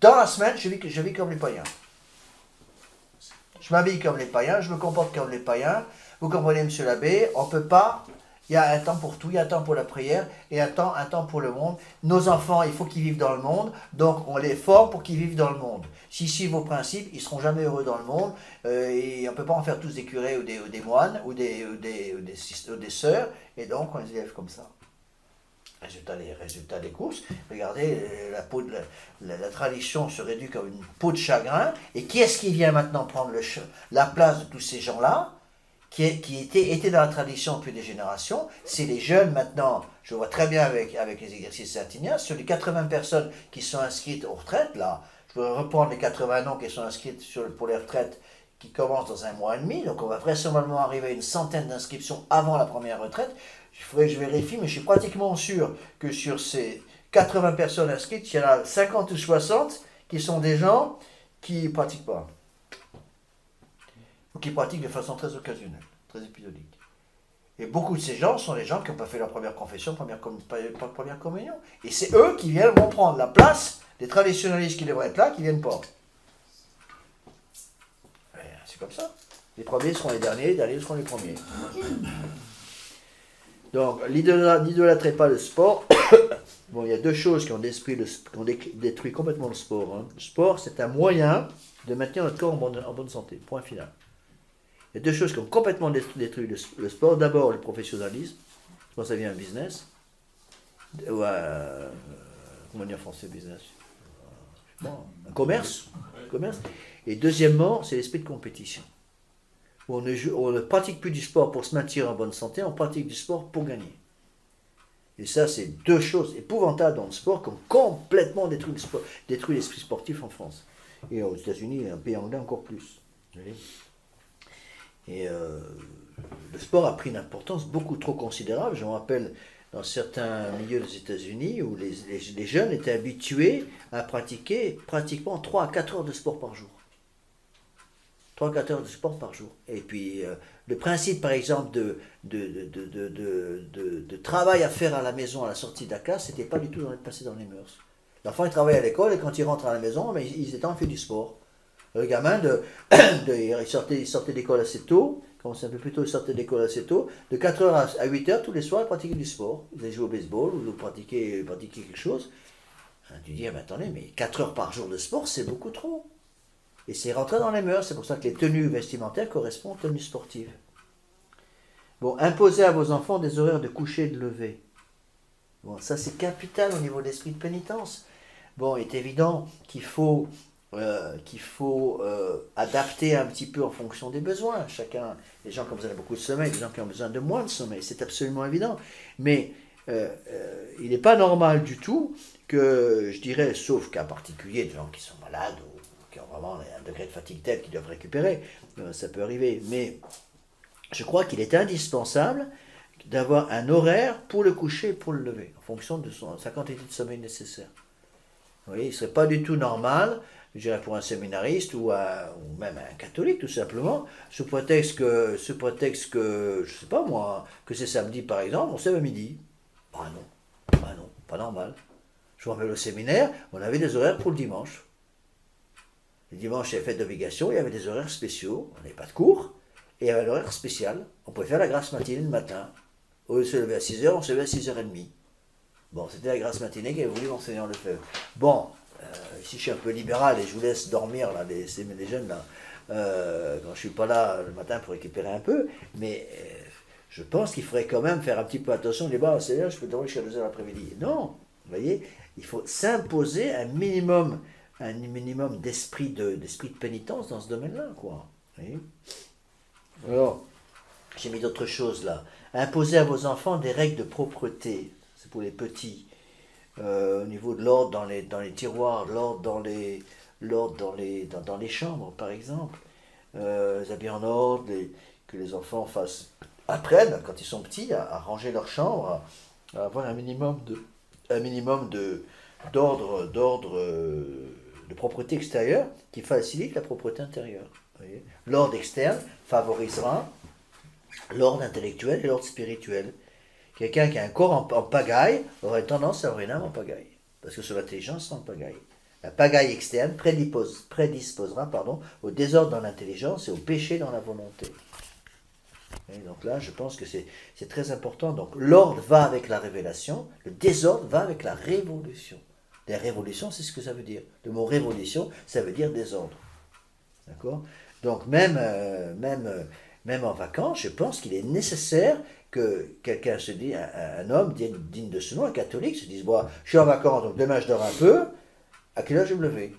dans la semaine, je vis comme les païens. Je m'habille comme les païens, je me comporte comme les païens. Vous comprenez, monsieur l'abbé, on ne peut pas. Il y a un temps pour tout, il y a un temps pour la prière et un temps pour le monde. Nos enfants, il faut qu'ils vivent dans le monde, donc on les forme pour qu'ils vivent dans le monde. S'ils suivent vos principes, ils ne seront jamais heureux dans le monde, et on ne peut pas en faire tous des curés ou des moines ou des sœurs, et donc on les élève comme ça. Résultat des courses, regardez, la tradition se réduit comme une peau de chagrin, et qui est-ce qui vient maintenant prendre la place de tous ces gens-là qui étaient dans la tradition depuis des générations? C'est les jeunes maintenant. Je vois très bien avec les exercices Saint-Ignace, sur les 80 personnes qui sont inscrites aux retraites, là, je vais reprendre les 80 noms qui sont inscrits pour les retraites, qui commence dans 1 mois et demi, donc on va vraisemblablement arriver à une centaine d'inscriptions avant la première retraite. Il faudrait que je vérifie, mais je suis pratiquement sûr que sur ces 80 personnes inscrites, il y en a 50 ou 60 qui sont des gens qui ne pratiquent pas. Ou qui pratiquent de façon très occasionnelle, très épisodique. Et beaucoup de ces gens sont des gens qui n'ont pas fait leur première confession, première communion. Et c'est eux qui vont prendre la place des traditionnalistes qui devraient être là, qui ne viennent pas. C'est comme ça. Les premiers seront les derniers seront les premiers. Donc, n'idolâtrez pas le sport. Bon, il y a 2 choses qui ont détruit complètement le sport. Hein. Le sport, c'est un moyen de maintenir notre corps en bonne santé. Point final. Il y a 2 choses qui ont complètement détruit le sport. D'abord, le professionnalisme. Quand ça devient un business. Ou comment dire en français business? Bon, un commerce. Et deuxièmement, c'est l'esprit de compétition. Où on ne pratique plus du sport pour se maintenir en bonne santé, on pratique du sport pour gagner. Et ça, c'est 2 choses épouvantables dans le sport qui ont complètement détruit l'esprit sportif en France. Et aux États-Unis, un pays anglais encore plus. Et le sport a pris une importance beaucoup trop considérable. Je me rappelle dans certains milieux des États-Unis où les jeunes étaient habitués à pratiquer pratiquement 3 à 4 heures de sport par jour. 3 à 4 heures de sport par jour. Et puis, le principe, par exemple, de travail à faire à la maison à la sortie de la classe, c'était pas du tout passé dans les mœurs. L'enfant, il travaillait à l'école et quand il rentre à la maison, mais ils étaient en fait du sport. Le gamin, il sortait d'école assez tôt, commençait un peu plus tôt, il sortait d'école assez tôt, de 4 heures à 8 heures, tous les soirs, il pratiquait du sport. Il allait jouer au baseball ou pratiquer quelque chose. Tu dis, ah, mais attendez, mais 4 heures par jour de sport, c'est beaucoup trop. Et c'est rentré dans les mœurs, c'est pour ça que les tenues vestimentaires correspondent aux tenues sportives. Bon, imposez à vos enfants des horaires de coucher et de lever. Bon, ça c'est capital au niveau de l'esprit de pénitence. Bon, il est évident qu'il faut adapter un petit peu en fonction des besoins. Chacun, les gens qui ont besoin de beaucoup de sommeil, les gens qui ont besoin de moins de sommeil, c'est absolument évident. Mais il n'est pas normal du tout que, je dirais, sauf cas particulier, de gens qui sont malades ou qui ont vraiment un degré de fatigue tel qu'ils doivent récupérer, ça peut arriver. Mais je crois qu'il est indispensable d'avoir un horaire pour le coucher et pour le lever, en fonction de sa quantité de sommeil nécessaire. Vous voyez, il ne serait pas du tout normal, je dirais pour un séminariste ou même un catholique tout simplement, sous prétexte que, je ne sais pas moi, que c'est samedi par exemple, on se lève à midi. Bah non, pas normal. Je me rappelle au séminaire, on avait des horaires pour le dimanche. Le dimanche, il y avait fête d'obligation, il y avait des horaires spéciaux, on n'avait pas de cours, et il y avait l'horaire spécial. On pouvait faire la grasse matinée le matin. Au lieu de se lever à 6h, on se levait à 6h30. Bon, c'était la grasse matinée qu'avait voulu Monseigneur Lefebvre. Bon, ici je suis un peu libéral et je vous laisse dormir, là, les jeunes, là, quand je ne suis pas là le matin pour récupérer un peu, mais je pense qu'il faudrait quand même faire un petit peu attention. On dit, bah, Seigneur, je peux dormir jusqu'à 2h l'après-midi. Non, vous voyez, il faut s'imposer un minimum d'esprit de pénitence dans ce domaine-là, quoi. Vous voyez. Alors, j'ai mis d'autres choses là. Imposer à vos enfants des règles de propreté, c'est pour les petits. Au niveau de l'ordre dans les tiroirs, l'ordre dans les chambres, par exemple. Les habits en ordre, que les enfants apprennent, quand ils sont petits, à ranger leur chambre, à avoir un minimum d'ordre de propreté extérieure qui facilite la propreté intérieure. L'ordre externe favorisera l'ordre intellectuel et l'ordre spirituel. Quelqu'un qui a un corps en pagaille aurait tendance à avoir une âme en pagaille, parce que son intelligence est en pagaille. La pagaille externe prédisposera au désordre dans l'intelligence et au péché dans la volonté. Et donc là, je pense que c'est très important. Donc l'ordre va avec la révélation, le désordre va avec la révolution. La révolution, c'est ce que ça veut dire. Le mot révolution, ça veut dire désordre. D'accord ? Donc même en vacances, je pense qu'il est nécessaire que quelqu'un se dise, un homme digne de ce nom, un catholique, se dise, bon, je suis en vacances, donc demain je dors un peu, à quelle heure je vais me lever ?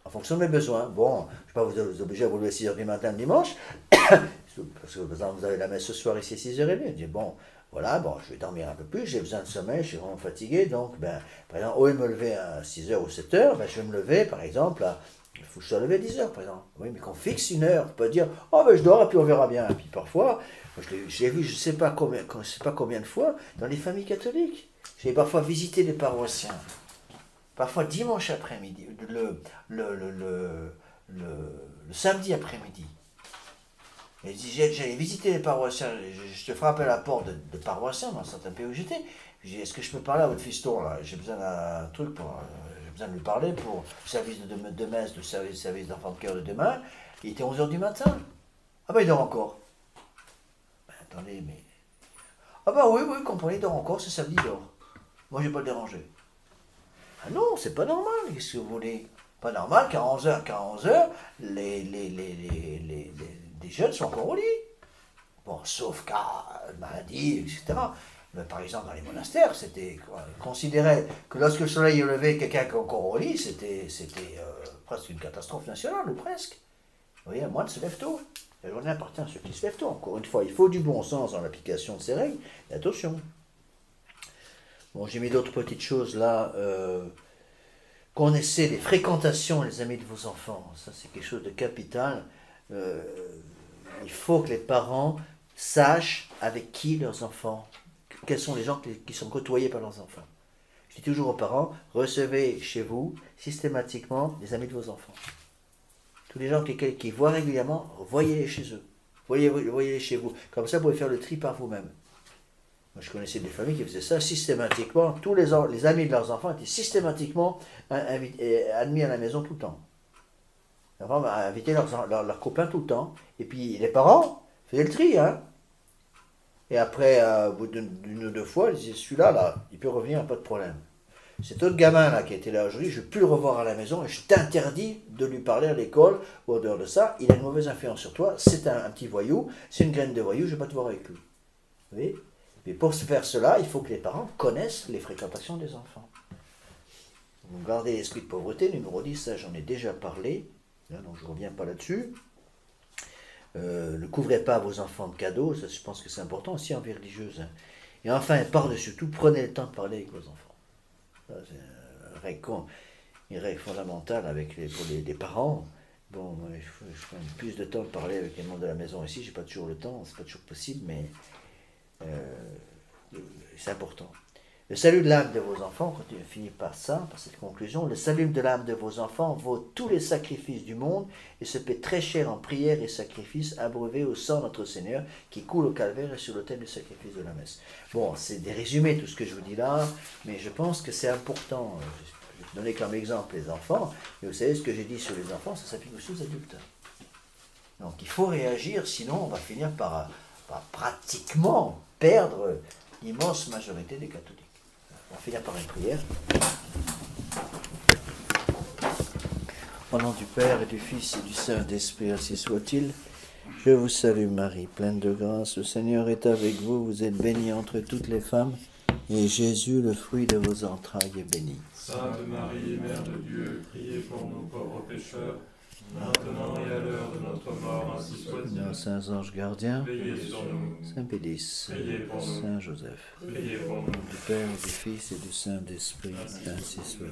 En fonction de mes besoins. Bon, je ne vais pas vous obliger à vous lever à 6h du matin le dimanche, parce que par exemple, vous avez la messe ce soir ici à 6h30, je dis, bon, voilà, bon, je vais dormir un peu plus, j'ai besoin de sommeil, je suis vraiment fatigué, donc, par exemple, au lieu de me lever à 6h ou 7h, je vais me lever, par exemple, Il faut se lever à 10 heures, par exemple. Oui, mais qu'on fixe une heure. Pas dire, oh ben je dors et puis on verra bien. Et puis parfois, j'ai vu, je ne sais pas combien de fois, dans les familles catholiques. J'ai parfois visité des paroissiens. Parfois dimanche après-midi, le samedi après-midi. Et j'allais visiter les paroissiens, je te frappais à la porte de paroissiens dans certains pays où j'étais. Je dis, est-ce que je peux parler à votre fiston là? J'ai besoin d'un truc j'ai besoin de lui parler pour le service de messe, le service d'enfant de cœur de demain. Il était 11h du matin. Ah ben il dort encore. Ben, attendez, mais... Ah ben oui, comprenez, il dort encore, ce samedi il dort. Moi je vais pas le déranger. Ah non, c'est pas normal, qu'est-ce que vous voulez? Pas normal qu'à 11h, les jeunes sont encore au lit. Bon, sauf cas maladie, etc. Mais par exemple, dans les monastères, c'était considéré que lorsque le soleil est levé, quelqu'un qui est encore au lit, c'était presque une catastrophe nationale, ou presque. Vous voyez, un moine se lève tôt. La journée appartient à ceux qui se lèvent tôt. Encore une fois, il faut du bon sens dans l'application de ces règles. Et attention. Bon, j'ai mis d'autres petites choses là. Connaissez les fréquentations, les amis de vos enfants. Ça, c'est quelque chose de capital. Il faut que les parents sachent avec qui leurs enfants, quels sont les gens qui sont côtoyés par leurs enfants. Je dis toujours aux parents, recevez chez vous systématiquement les amis de vos enfants. Tous les gens qui voient régulièrement, voyez-les chez eux. Voyez-les chez vous. Comme ça, vous pouvez faire le tri par vous-même. Moi, je connaissais des familles qui faisaient ça systématiquement. Tous les amis de leurs enfants étaient systématiquement admis à la maison tout le temps. Les enfants invitaient leurs copains tout le temps. Et puis les parents faisaient le tri. Hein. Et après, au bout d'une ou deux fois, ils disaient, celui-là, là, il peut revenir, pas de problème. Cet autre gamin là qui était là aujourd'hui, je ne veux plus le revoir à la maison et je t'interdis de lui parler à l'école ou en dehors de ça. Il a une mauvaise influence sur toi. C'est un petit voyou, c'est une graine de voyou, je ne vais pas te voir avec lui. Vous voyez? Mais pour faire cela, il faut que les parents connaissent les fréquentations des enfants. Vous gardez l'esprit de pauvreté, numéro 10, ça j'en ai déjà parlé, là, donc je ne reviens pas là-dessus. Ne couvrez pas vos enfants de cadeaux, ça je pense que c'est important aussi en vie religieuse. Hein. Et enfin, par-dessus tout, prenez le temps de parler avec vos enfants. Ça, c'est une règle fondamentale pour les parents. Bon, moi, je prends plus de temps de parler avec les membres de la maison ici, j'ai pas toujours le temps, c'est pas toujours possible, mais c'est important. Le salut de l'âme de vos enfants, quand tu finis par ça, par cette conclusion, le salut de l'âme de vos enfants vaut tous les sacrifices du monde et se paie très cher en prières et sacrifices abreuvés au sang de notre Seigneur qui coule au calvaire et sur l'autel du sacrifice de la messe. Bon, c'est des résumés tout ce que je vous dis là, mais je pense que c'est important. Je vais donner comme exemple les enfants, mais vous savez ce que j'ai dit sur les enfants, ça s'applique aussi aux adultes. Donc il faut réagir, sinon on va finir par pratiquement perdre l'immense majorité des catholiques. On va finir par une prière. Au nom du Père et du Fils et du Saint-Esprit, ainsi soit-il. Je vous salue Marie, pleine de grâce, le Seigneur est avec vous, vous êtes bénie entre toutes les femmes, et Jésus, le fruit de vos entrailles, est béni. Sainte Marie, Mère de Dieu, priez pour nous pauvres pécheurs, maintenant et à l'heure de notre mort, ainsi soit-il. Nos saints anges gardiens, Veillez sur nous. Saint Pédis, Priez pour nous. Saint Joseph, Priez pour nous. du Père et du Fils et du Saint-Esprit, ainsi soit-il.